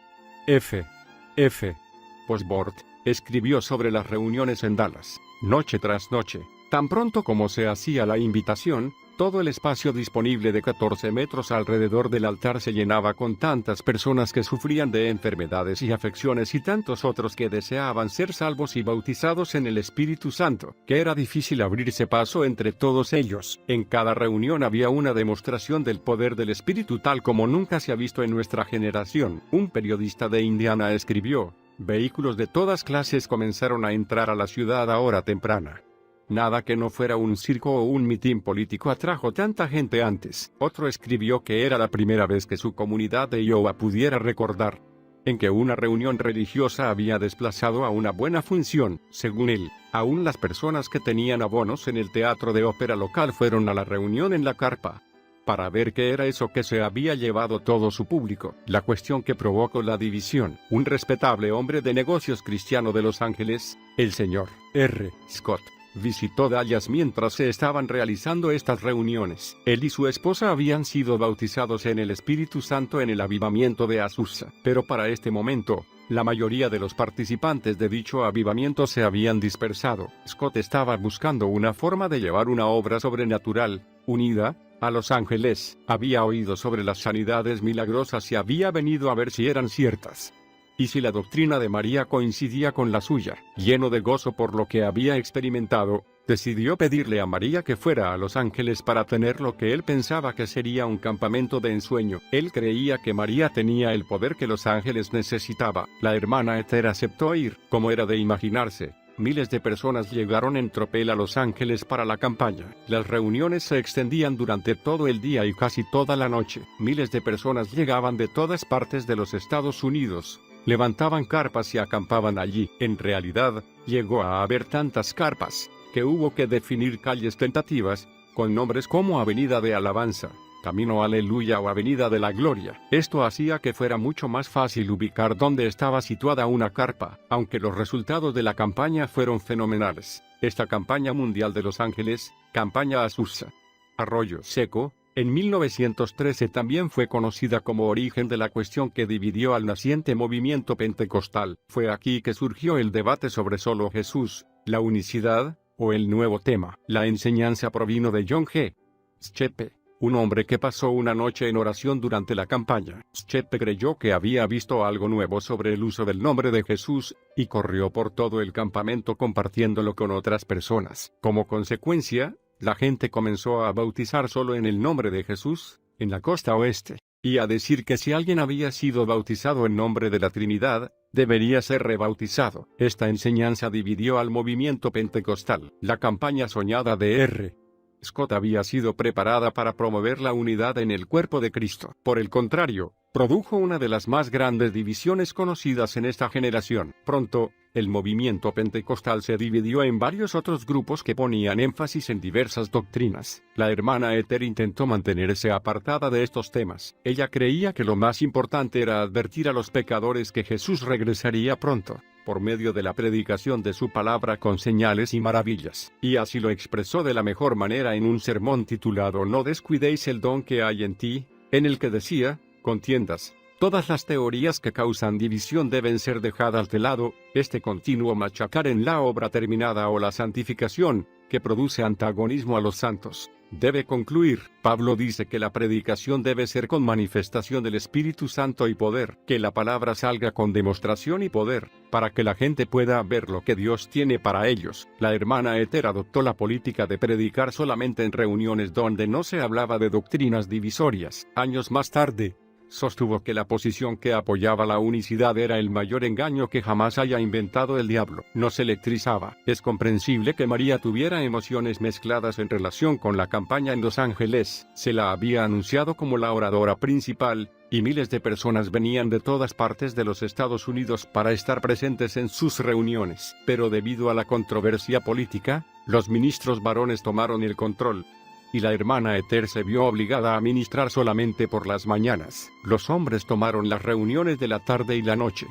F. Bosworth, escribió sobre las reuniones en Dallas. Noche tras noche, Tan pronto como se hacía la invitación, todo el espacio disponible de 14 metros alrededor del altar se llenaba con tantas personas que sufrían de enfermedades y afecciones y tantos otros que deseaban ser salvos y bautizados en el Espíritu Santo, que era difícil abrirse paso entre todos ellos. En cada reunión había una demostración del poder del Espíritu tal como nunca se ha visto en nuestra generación. Un periodista de Indiana escribió: "Vehículos de todas clases comenzaron a entrar a la ciudad a hora temprana. Nada que no fuera un circo o un mitin político atrajo tanta gente antes". Otro escribió que era la primera vez que su comunidad de Iowa pudiera recordar en que una reunión religiosa había desplazado a una buena función. Según él, aún las personas que tenían abonos en el teatro de ópera local fueron a la reunión en la carpa para ver qué era eso que se había llevado todo su público. La cuestión que provocó la división. Un respetable hombre de negocios cristiano de Los Ángeles, el señor R. Scott, visitó Dallas mientras se estaban realizando estas reuniones. Él y su esposa habían sido bautizados en el Espíritu Santo en el avivamiento de Azusa, pero para este momento, la mayoría de los participantes de dicho avivamiento se habían dispersado. Scott estaba buscando una forma de llevar una obra sobrenatural, unida, a Los Ángeles. Había oído sobre las sanidades milagrosas y había venido a ver si eran ciertas y si la doctrina de María coincidía con la suya. Lleno de gozo por lo que había experimentado, decidió pedirle a María que fuera a Los Ángeles para tener lo que él pensaba que sería un campamento de ensueño. Él creía que María tenía el poder que Los Ángeles necesitaba. La hermana Esther aceptó ir. Como era de imaginarse, miles de personas llegaron en tropel a Los Ángeles para la campaña. Las reuniones se extendían durante todo el día y casi toda la noche. Miles de personas llegaban de todas partes de los Estados Unidos. Levantaban carpas y acampaban allí. En realidad, llegó a haber tantas carpas que hubo que definir calles tentativas, con nombres como Avenida de Alabanza, Camino Aleluya o Avenida de la Gloria. Esto hacía que fuera mucho más fácil ubicar dónde estaba situada una carpa, aunque los resultados de la campaña fueron fenomenales. Esta campaña mundial de Los Ángeles, Campaña Azusa Arroyo Seco, en 1913 también fue conocida como origen de la cuestión que dividió al naciente movimiento pentecostal. Fue aquí que surgió el debate sobre solo Jesús, la unicidad, o el nuevo tema. La enseñanza provino de John G. Schepe, un hombre que pasó una noche en oración durante la campaña. Schepe creyó que había visto algo nuevo sobre el uso del nombre de Jesús, y corrió por todo el campamento compartiéndolo con otras personas. Como consecuencia, la gente comenzó a bautizar solo en el nombre de Jesús, en la costa oeste, y a decir que si alguien había sido bautizado en nombre de la Trinidad, debería ser rebautizado. Esta enseñanza dividió al movimiento pentecostal. La campaña soñada de R. Scott había sido preparada para promover la unidad en el cuerpo de Cristo. Por el contrario, produjo una de las más grandes divisiones conocidas en esta generación. Pronto, el movimiento pentecostal se dividió en varios otros grupos que ponían énfasis en diversas doctrinas. La hermana Esther intentó mantenerse apartada de estos temas. Ella creía que lo más importante era advertir a los pecadores que Jesús regresaría pronto, por medio de la predicación de su palabra con señales y maravillas. Y así lo expresó de la mejor manera en un sermón titulado No descuidéis el don que hay en ti, en el que decía: contiendas. Todas las teorías que causan división deben ser dejadas de lado. Este continuo machacar en la obra terminada o la santificación, que produce antagonismo a los santos, debe concluir. Pablo dice que la predicación debe ser con manifestación del Espíritu Santo y poder, que la palabra salga con demostración y poder, para que la gente pueda ver lo que Dios tiene para ellos. La hermana Esther adoptó la política de predicar solamente en reuniones donde no se hablaba de doctrinas divisorias. Años más tarde, sostuvo que la posición que apoyaba la unicidad era el mayor engaño que jamás haya inventado el diablo. No se electrizaba. Es comprensible que María tuviera emociones mezcladas en relación con la campaña en Los Ángeles. Se la había anunciado como la oradora principal, y miles de personas venían de todas partes de los Estados Unidos para estar presentes en sus reuniones. Pero debido a la controversia política, los ministros varones tomaron el control, y la hermana Esther se vio obligada a ministrar solamente por las mañanas. Los hombres tomaron las reuniones de la tarde y la noche,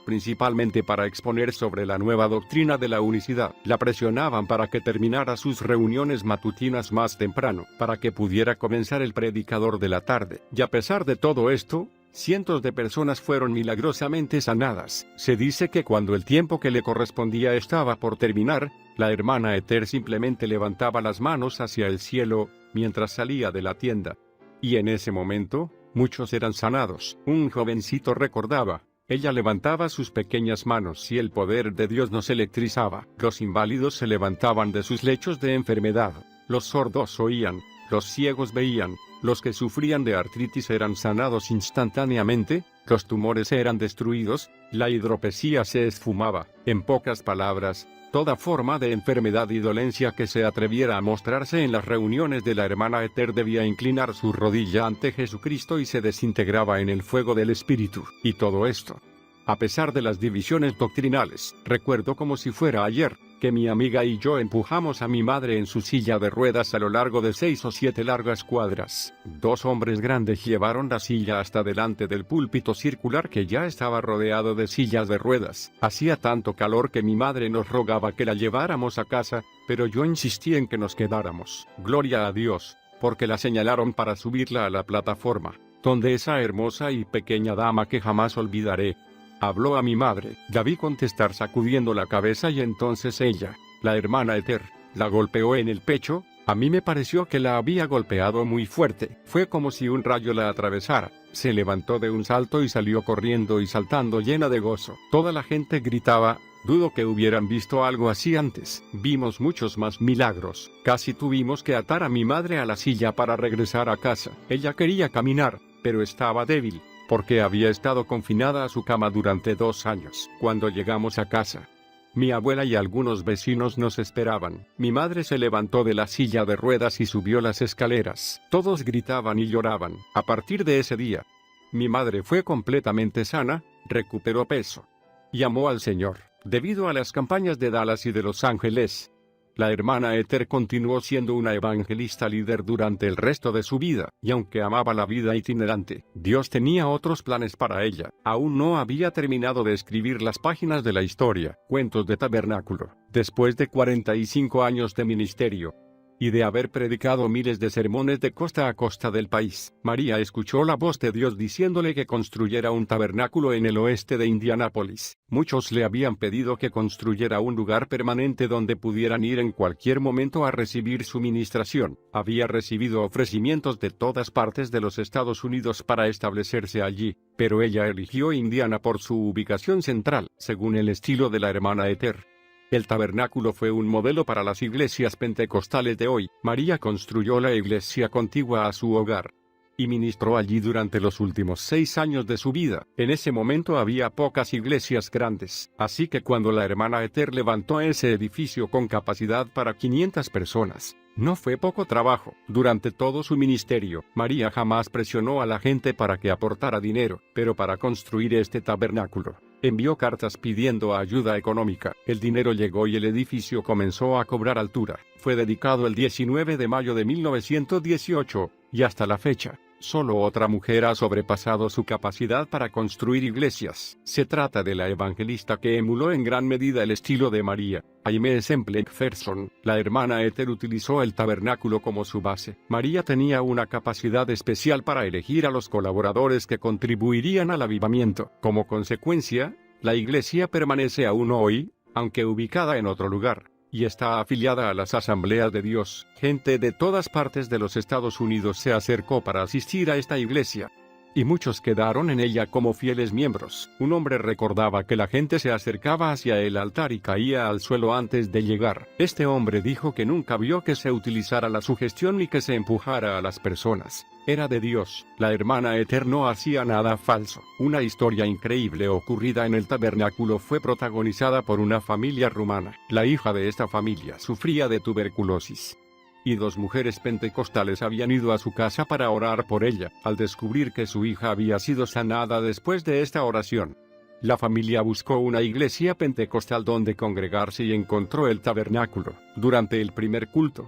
principalmente para exponer sobre la nueva doctrina de la unicidad. La presionaban para que terminara sus reuniones matutinas más temprano, para que pudiera comenzar el predicador de la tarde. Y a pesar de todo esto, Cientos de personas fueron milagrosamente sanadas. Se dice que cuando el tiempo que le correspondía estaba por terminar, la hermana Ester simplemente levantaba las manos hacia el cielo, mientras salía de la tienda. Y en ese momento, muchos eran sanados. Un jovencito recordaba: ella levantaba sus pequeñas manos y el poder de Dios nos electrizaba. Los inválidos se levantaban de sus lechos de enfermedad, los sordos oían, los ciegos veían, los que sufrían de artritis eran sanados instantáneamente, los tumores eran destruidos, la hidropesía se esfumaba. En pocas palabras, toda forma de enfermedad y dolencia que se atreviera a mostrarse en las reuniones de la hermana Ester debía inclinar su rodilla ante Jesucristo y se desintegraba en el fuego del Espíritu. Y todo esto, a pesar de las divisiones doctrinales. Recuerdo como si fuera ayer, que mi amiga y yo empujamos a mi madre en su silla de ruedas a lo largo de 6 o 7 largas cuadras. 2 hombres grandes llevaron la silla hasta delante del púlpito circular que ya estaba rodeado de sillas de ruedas. Hacía tanto calor que mi madre nos rogaba que la lleváramos a casa, pero yo insistí en que nos quedáramos. Gloria a Dios, porque la señalaron para subirla a la plataforma, donde esa hermosa y pequeña dama que jamás olvidaré habló a mi madre. La vi contestar sacudiendo la cabeza y entonces ella, la hermana Ester, la golpeó en el pecho. A mí me pareció que la había golpeado muy fuerte. Fue como si un rayo la atravesara. Se levantó de un salto y salió corriendo y saltando llena de gozo. Toda la gente gritaba. Dudo que hubieran visto algo así antes. Vimos muchos más milagros. Casi tuvimos que atar a mi madre a la silla para regresar a casa. Ella quería caminar, pero estaba débil, porque había estado confinada a su cama durante 2 años. Cuando llegamos a casa, mi abuela y algunos vecinos nos esperaban. Mi madre se levantó de la silla de ruedas y subió las escaleras. Todos gritaban y lloraban. A partir de ese día, mi madre fue completamente sana, recuperó peso y amó al Señor. Debido a las campañas de Dallas y de Los Ángeles, la hermana Ester continuó siendo una evangelista líder durante el resto de su vida, y aunque amaba la vida itinerante, Dios tenía otros planes para ella. Aún no había terminado de escribir las páginas de la historia, Cuentos de Tabernáculo. Después de 45 años de ministerio, y de haber predicado miles de sermones de costa a costa del país, María escuchó la voz de Dios diciéndole que construyera un tabernáculo en el oeste de Indianápolis. Muchos le habían pedido que construyera un lugar permanente donde pudieran ir en cualquier momento a recibir su ministración. Había recibido ofrecimientos de todas partes de los Estados Unidos para establecerse allí, pero ella eligió Indiana por su ubicación central, según el estilo de la hermana Ester. El tabernáculo fue un modelo para las iglesias pentecostales de hoy. María construyó la iglesia contigua a su hogar y ministró allí durante los últimos 6 años de su vida. En ese momento había pocas iglesias grandes, así que cuando la hermana Ester levantó ese edificio con capacidad para 500 personas, no fue poco trabajo. Durante todo su ministerio, María jamás presionó a la gente para que aportara dinero, pero para construir este tabernáculo, envió cartas pidiendo ayuda económica. El dinero llegó y el edificio comenzó a cobrar altura. Fue dedicado el 19 de mayo de 1918, y hasta la fecha, solo otra mujer ha sobrepasado su capacidad para construir iglesias. Se trata de la evangelista que emuló en gran medida el estilo de María, Aimee Semple McPherson. La hermana Ester utilizó el tabernáculo como su base. María tenía una capacidad especial para elegir a los colaboradores que contribuirían al avivamiento. Como consecuencia, la iglesia permanece aún hoy, aunque ubicada en otro lugar, y está afiliada a las Asambleas de Dios. Gente de todas partes de los Estados Unidos se acercó para asistir a esta iglesia, y muchos quedaron en ella como fieles miembros. Un hombre recordaba que la gente se acercaba hacia el altar y caía al suelo antes de llegar. Este hombre dijo que nunca vio que se utilizara la sugestión ni que se empujara a las personas. Era de Dios. La hermana Ester no hacía nada falso. Una historia increíble ocurrida en el tabernáculo fue protagonizada por una familia rumana. La hija de esta familia sufría de tuberculosis, y 2 mujeres pentecostales habían ido a su casa para orar por ella. Al descubrir que su hija había sido sanada después de esta oración, la familia buscó una iglesia pentecostal donde congregarse y encontró el tabernáculo. Durante el primer culto,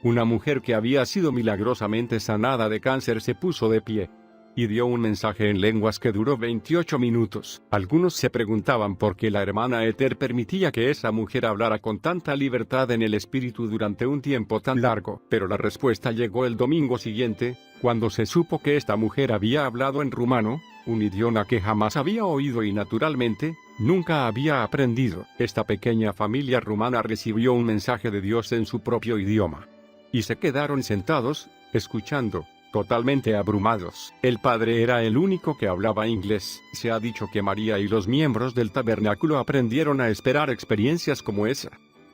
una mujer que había sido milagrosamente sanada de cáncer se puso de pie y dio un mensaje en lenguas que duró 28 minutos. Algunos se preguntaban por qué la hermana Ethel permitía que esa mujer hablara con tanta libertad en el espíritu durante un tiempo tan largo, pero la respuesta llegó el domingo siguiente, cuando se supo que esta mujer había hablado en rumano, un idioma que jamás había oído y naturalmente, nunca había aprendido. Esta pequeña familia rumana recibió un mensaje de Dios en su propio idioma. Y se quedaron sentados, escuchando, totalmente abrumados. El padre era el único que hablaba inglés. Se ha dicho que María y los miembros del tabernáculo aprendieron a esperar experiencias como esa.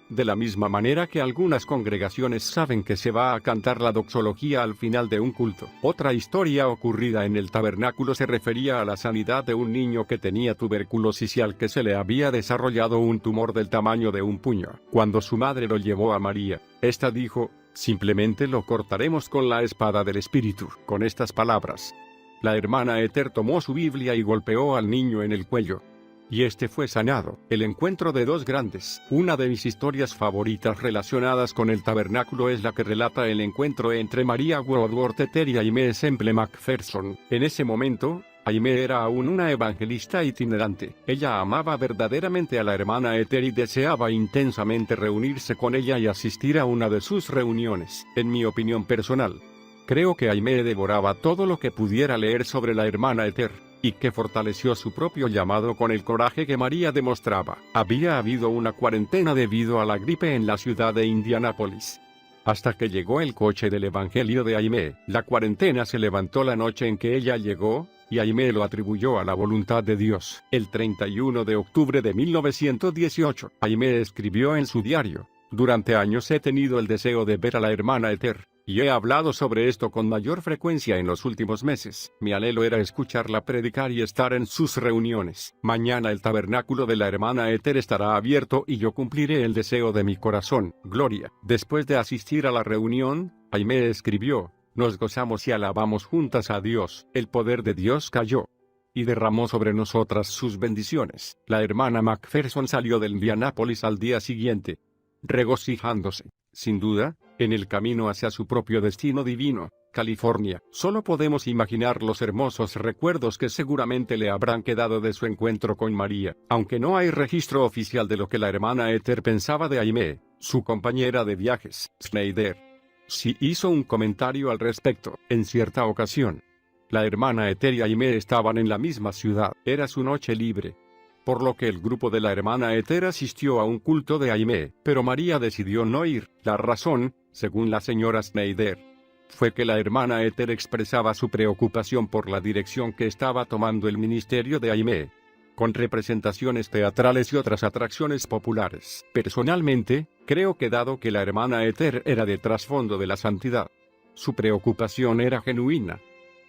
De la misma manera que algunas congregaciones saben que se va a cantar la doxología al final de un culto. Otra historia ocurrida en el tabernáculo se refería a la sanidad de un niño que tenía tuberculosis y al que se le había desarrollado un tumor del tamaño de un puño. Cuando su madre lo llevó a María, esta dijo: simplemente lo cortaremos con la espada del Espíritu. Con estas palabras, la hermana Ethel tomó su Biblia y golpeó al niño en el cuello. Y este fue sanado. El encuentro de dos grandes. Una de mis historias favoritas relacionadas con el tabernáculo es la que relata el encuentro entre María Woodworth Ethel y Aimee Semple McPherson. En ese momento, Aimee era aún una evangelista itinerante. Ella amaba verdaderamente a la hermana Ethel y deseaba intensamente reunirse con ella y asistir a una de sus reuniones. En mi opinión personal, creo que Aimee devoraba todo lo que pudiera leer sobre la hermana Ethel, y que fortaleció su propio llamado con el coraje que María demostraba. Había habido una cuarentena debido a la gripe en la ciudad de Indianápolis. Hasta que llegó el coche del Evangelio de Aimee. La cuarentena se levantó la noche en que ella llegó, y Aimee lo atribuyó a la voluntad de Dios. El 31 de octubre de 1918, Aimee escribió en su diario: durante años he tenido el deseo de ver a la hermana Ethel, y he hablado sobre esto con mayor frecuencia en los últimos meses. Mi anhelo era escucharla predicar y estar en sus reuniones. Mañana el tabernáculo de la hermana Ethel estará abierto y yo cumpliré el deseo de mi corazón. Gloria. Después de asistir a la reunión, Aimee escribió: nos gozamos y alabamos juntas a Dios. El poder de Dios cayó y derramó sobre nosotras sus bendiciones. La hermana McPherson salió de Indianápolis al día siguiente, regocijándose, sin duda, en el camino hacia su propio destino divino, California. Solo podemos imaginar los hermosos recuerdos que seguramente le habrán quedado de su encuentro con María. Aunque no hay registro oficial de lo que la hermana Ethel pensaba de Aimee, su compañera de viajes, Schneider, sí hizo un comentario al respecto. En cierta ocasión, la hermana Ethel y Aimee estaban en la misma ciudad. Era su noche libre, por lo que el grupo de la hermana Ethel asistió a un culto de Aimee, pero María decidió no ir. La razón, según la señora Schneider, fue que la hermana Ethel expresaba su preocupación por la dirección que estaba tomando el ministerio de Aimee, con representaciones teatrales y otras atracciones populares. Personalmente, creo que dado que la hermana Ethel era de trasfondo de la santidad, su preocupación era genuina,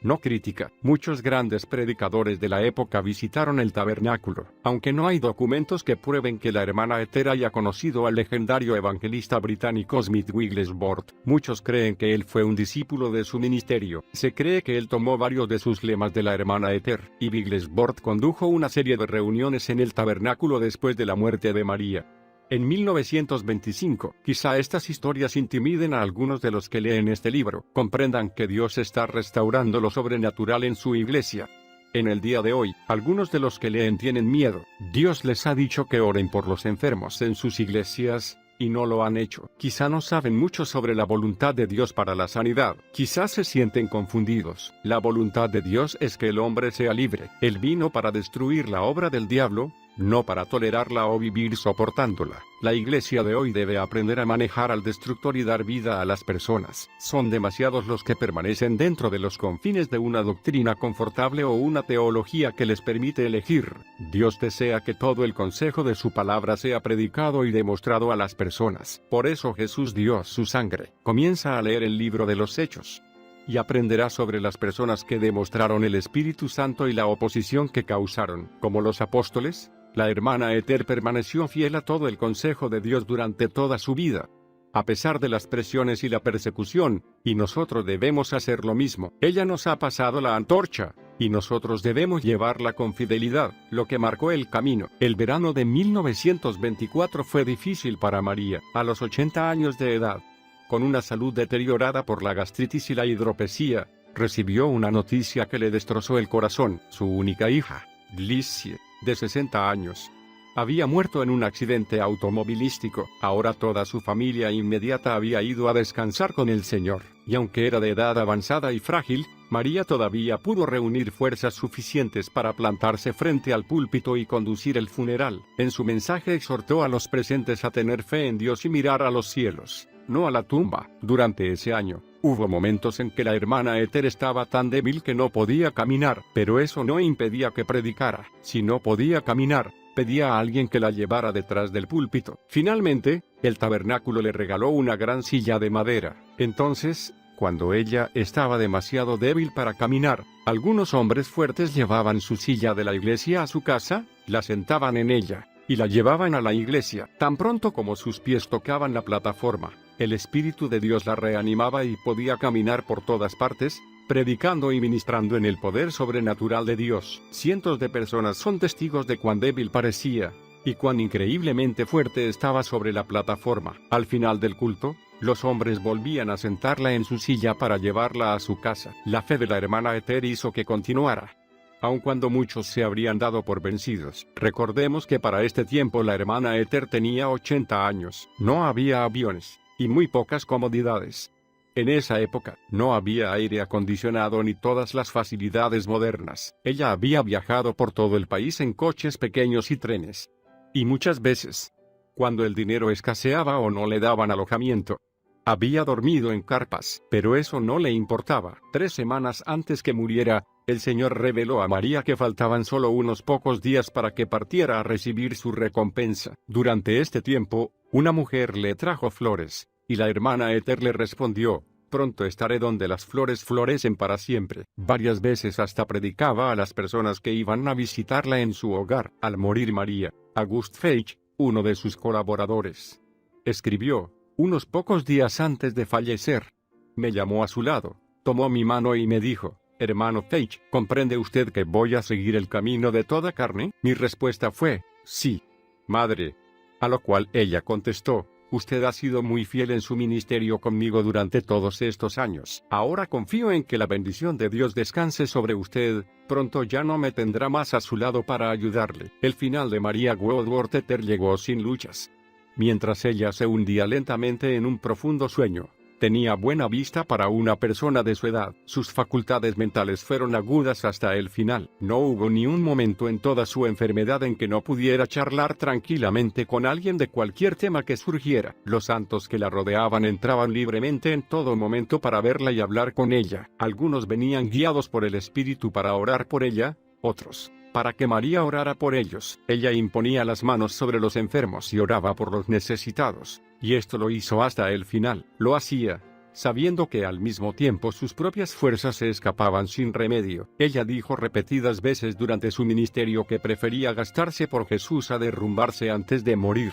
no crítica. Muchos grandes predicadores de la época visitaron el tabernáculo. Aunque no hay documentos que prueben que la hermana Ethel haya conocido al legendario evangelista británico Smith Wigglesworth, muchos creen que él fue un discípulo de su ministerio. Se cree que él tomó varios de sus lemas de la hermana Ethel, y Wigglesworth condujo una serie de reuniones en el tabernáculo después de la muerte de María. En 1925, quizá estas historias intimiden a algunos de los que leen este libro. Comprendan que Dios está restaurando lo sobrenatural en su iglesia. En el día de hoy, algunos de los que leen tienen miedo. Dios les ha dicho que oren por los enfermos en sus iglesias, y no lo han hecho. Quizá no saben mucho sobre la voluntad de Dios para la sanidad. Quizás se sienten confundidos. La voluntad de Dios es que el hombre sea libre. Él vino para destruir la obra del diablo, no para tolerarla o vivir soportándola. La iglesia de hoy debe aprender a manejar al destructor y dar vida a las personas. Son demasiados los que permanecen dentro de los confines de una doctrina confortable o una teología que les permite elegir. Dios desea que todo el consejo de su palabra sea predicado y demostrado a las personas. Por eso Jesús dio su sangre. Comienza a leer el libro de los Hechos, y aprenderá sobre las personas que demostraron el Espíritu Santo y la oposición que causaron. Como los apóstoles, la hermana Ethel permaneció fiel a todo el consejo de Dios durante toda su vida, a pesar de las presiones y la persecución, y nosotros debemos hacer lo mismo. Ella nos ha pasado la antorcha, y nosotros debemos llevarla con fidelidad, lo que marcó el camino. El verano de 1924 fue difícil para María, a los 80 años de edad. Con una salud deteriorada por la gastritis y la hidropesía, recibió una noticia que le destrozó el corazón. Su única hija, Glissie, de 60 años, había muerto en un accidente automovilístico. Ahora toda su familia inmediata había ido a descansar con el Señor, y aunque era de edad avanzada y frágil, María todavía pudo reunir fuerzas suficientes para plantarse frente al púlpito y conducir el funeral. En su mensaje exhortó a los presentes a tener fe en Dios y mirar a los cielos, no a la tumba. Durante ese año, hubo momentos en que la hermana Ethel estaba tan débil que no podía caminar, pero eso no impedía que predicara. Si no podía caminar, pedía a alguien que la llevara detrás del púlpito. Finalmente, el tabernáculo le regaló una gran silla de madera. Entonces, cuando ella estaba demasiado débil para caminar, algunos hombres fuertes llevaban su silla de la iglesia a su casa, la sentaban en ella, y la llevaban a la iglesia. Tan pronto como sus pies tocaban la plataforma, el Espíritu de Dios la reanimaba y podía caminar por todas partes, predicando y ministrando en el poder sobrenatural de Dios. Cientos de personas son testigos de cuán débil parecía, y cuán increíblemente fuerte estaba sobre la plataforma. Al final del culto, los hombres volvían a sentarla en su silla para llevarla a su casa. La fe de la hermana Ethel hizo que continuara, aun cuando muchos se habrían dado por vencidos. Recordemos que para este tiempo la hermana Ethel tenía 80 años. No había aviones, y muy pocas comodidades. En esa época, no había aire acondicionado ni todas las facilidades modernas. Ella había viajado por todo el país en coches pequeños y trenes. Y muchas veces, cuando el dinero escaseaba o no le daban alojamiento, había dormido en carpas. Pero eso no le importaba. 3 semanas antes que muriera, el Señor reveló a María que faltaban solo unos pocos días para que partiera a recibir su recompensa. Durante este tiempo, una mujer le trajo flores, y la hermana Ethel le respondió: pronto estaré donde las flores florecen para siempre. Varias veces hasta predicaba a las personas que iban a visitarla en su hogar. Al morir María, August Feich, uno de sus colaboradores, escribió: unos pocos días antes de fallecer, me llamó a su lado, tomó mi mano y me dijo: hermano Feich, ¿comprende usted que voy a seguir el camino de toda carne? Mi respuesta fue: sí, madre. A lo cual ella contestó: usted ha sido muy fiel en su ministerio conmigo durante todos estos años. Ahora confío en que la bendición de Dios descanse sobre usted. Pronto ya no me tendrá más a su lado para ayudarle. El final de María Woodworth Ethel llegó sin luchas. Mientras ella se hundía lentamente en un profundo sueño, tenía buena vista para una persona de su edad. Sus facultades mentales fueron agudas hasta el final. No hubo ni un momento en toda su enfermedad en que no pudiera charlar tranquilamente con alguien de cualquier tema que surgiera. Los santos que la rodeaban entraban libremente en todo momento para verla y hablar con ella. Algunos venían guiados por el Espíritu para orar por ella, otros para que María orara por ellos. Ella imponía las manos sobre los enfermos y oraba por los necesitados, y esto lo hizo hasta el final. Lo hacía sabiendo que al mismo tiempo sus propias fuerzas se escapaban sin remedio. Ella dijo repetidas veces durante su ministerio que prefería gastarse por Jesús a derrumbarse antes de morir.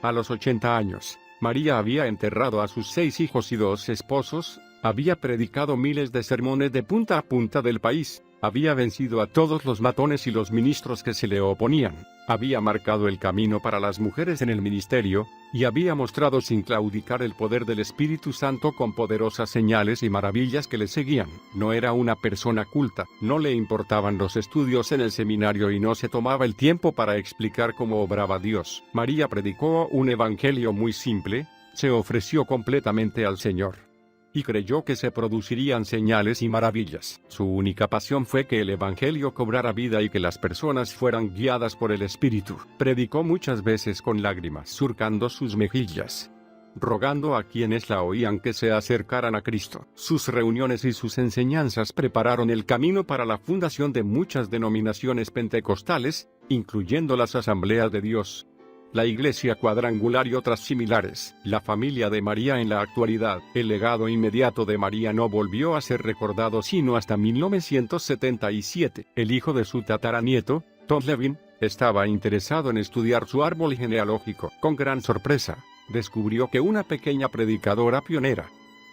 A los 80 años, María había enterrado a sus 6 hijos y 2 esposos, había predicado miles de sermones de punta a punta del país, había vencido a todos los matones y los ministros que se le oponían, había marcado el camino para las mujeres en el ministerio, y había mostrado sin claudicar el poder del Espíritu Santo con poderosas señales y maravillas que le seguían. No era una persona culta, no le importaban los estudios en el seminario y no se tomaba el tiempo para explicar cómo obraba Dios. María predicó un evangelio muy simple, se ofreció completamente al Señor y creyó que se producirían señales y maravillas. Su única pasión fue que el Evangelio cobrara vida y que las personas fueran guiadas por el Espíritu. Predicó muchas veces con lágrimas surcando sus mejillas, rogando a quienes la oían que se acercaran a Cristo. Sus reuniones y sus enseñanzas prepararon el camino para la fundación de muchas denominaciones pentecostales, incluyendo las Asambleas de Dios, la Iglesia Cuadrangular y otras similares. La familia de María en la actualidad. El legado inmediato de María no volvió a ser recordado sino hasta 1977. El hijo de su tataranieto, Tom Levin, estaba interesado en estudiar su árbol genealógico. Con gran sorpresa, descubrió que una pequeña predicadora pionera,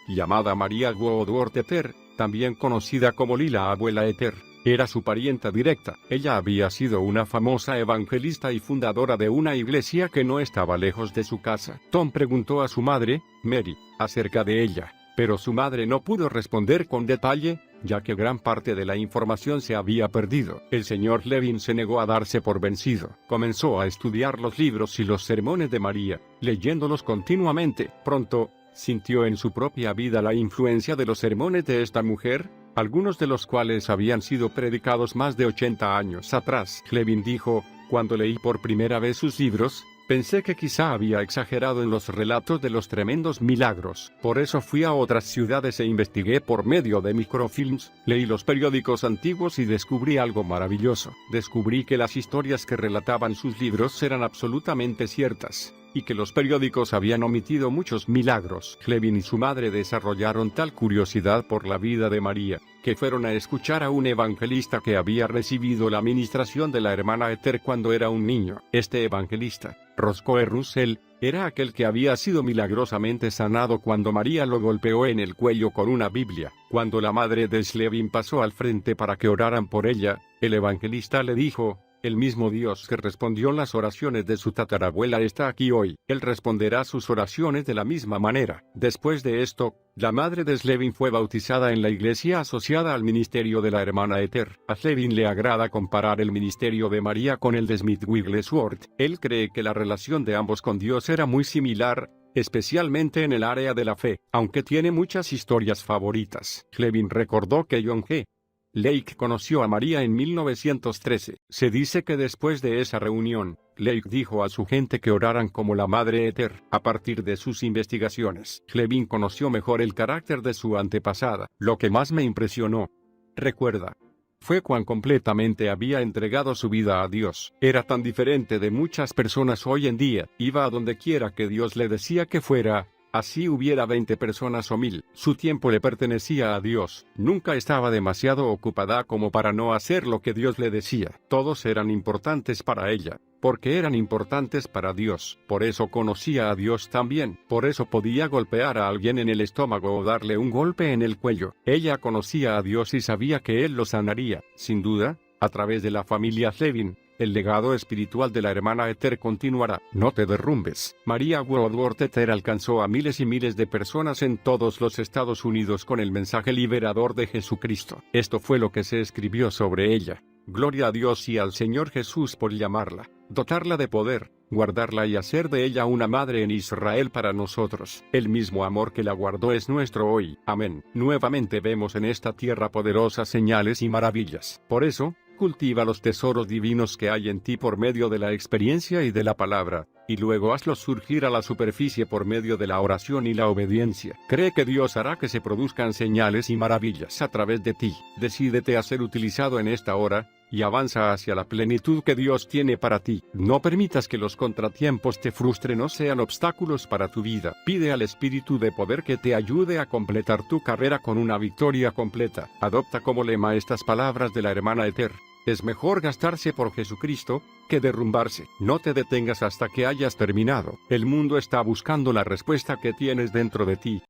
llamada María Woodworth Ethel, también conocida como Lila Abuela Ethel, era su parienta directa. Ella había sido una famosa evangelista y fundadora de una iglesia que no estaba lejos de su casa. Tom preguntó a su madre, Mary, acerca de ella, pero su madre no pudo responder con detalle, ya que gran parte de la información se había perdido. El señor Levin se negó a darse por vencido. Comenzó a estudiar los libros y los sermones de María, leyéndolos continuamente. Pronto, sintió en su propia vida la influencia de los sermones de esta mujer, algunos de los cuales habían sido predicados más de 80 años atrás. Levin dijo: cuando leí por primera vez sus libros, pensé que quizá había exagerado en los relatos de los tremendos milagros. Por eso fui a otras ciudades e investigué por medio de microfilms, leí los periódicos antiguos y descubrí algo maravilloso. Descubrí que las historias que relataban sus libros eran absolutamente ciertas, y que los periódicos habían omitido muchos milagros. Levin y su madre desarrollaron tal curiosidad por la vida de María, que fueron a escuchar a un evangelista que había recibido la ministración de la hermana Esther cuando era un niño. Este evangelista, Roscoe Russell, era aquel que había sido milagrosamente sanado cuando María lo golpeó en el cuello con una Biblia. Cuando la madre de Levin pasó al frente para que oraran por ella, el evangelista le dijo: el mismo Dios que respondió las oraciones de su tatarabuela está aquí hoy. Él responderá sus oraciones de la misma manera. Después de esto, la madre de Slevin fue bautizada en la iglesia asociada al ministerio de la hermana Esther. A Slevin le agrada comparar el ministerio de María con el de Smith Wigglesworth. Él cree que la relación de ambos con Dios era muy similar, especialmente en el área de la fe, aunque tiene muchas historias favoritas. Slevin recordó que John G. Lake conoció a María en 1913. Se dice que después de esa reunión, Lake dijo a su gente que oraran como la Madre Esther. A partir de sus investigaciones, Levin conoció mejor el carácter de su antepasada. Lo que más me impresionó, recuerda, fue cuán completamente había entregado su vida a Dios. Era tan diferente de muchas personas hoy en día. Iba a donde quiera que Dios le decía que fuera. Así hubiera 20 personas o 1000, su tiempo le pertenecía a Dios. Nunca estaba demasiado ocupada como para no hacer lo que Dios le decía. Todos eran importantes para ella, porque eran importantes para Dios. Por eso conocía a Dios también. Por eso podía golpear a alguien en el estómago o darle un golpe en el cuello. Ella conocía a Dios y sabía que Él lo sanaría. Sin duda, a través de la familia Levin, el legado espiritual de la hermana Esther continuará. No te derrumbes. María Woodworth Esther alcanzó a miles y miles de personas en todos los Estados Unidos con el mensaje liberador de Jesucristo. Esto fue lo que se escribió sobre ella. Gloria a Dios y al Señor Jesús por llamarla, dotarla de poder, guardarla y hacer de ella una madre en Israel para nosotros. El mismo amor que la guardó es nuestro hoy. Amén. Nuevamente vemos en esta tierra poderosas señales y maravillas. Por eso, cultiva los tesoros divinos que hay en ti por medio de la experiencia y de la palabra, y luego hazlos surgir a la superficie por medio de la oración y la obediencia. Cree que Dios hará que se produzcan señales y maravillas a través de ti. Decídete a ser utilizado en esta hora, y avanza hacia la plenitud que Dios tiene para ti. No permitas que los contratiempos te frustren o sean obstáculos para tu vida. Pide al Espíritu de poder que te ayude a completar tu carrera con una victoria completa. Adopta como lema estas palabras de la hermana Esther: es mejor gastarse por Jesucristo que derrumbarse. No te detengas hasta que hayas terminado. El mundo está buscando la respuesta que tienes dentro de ti.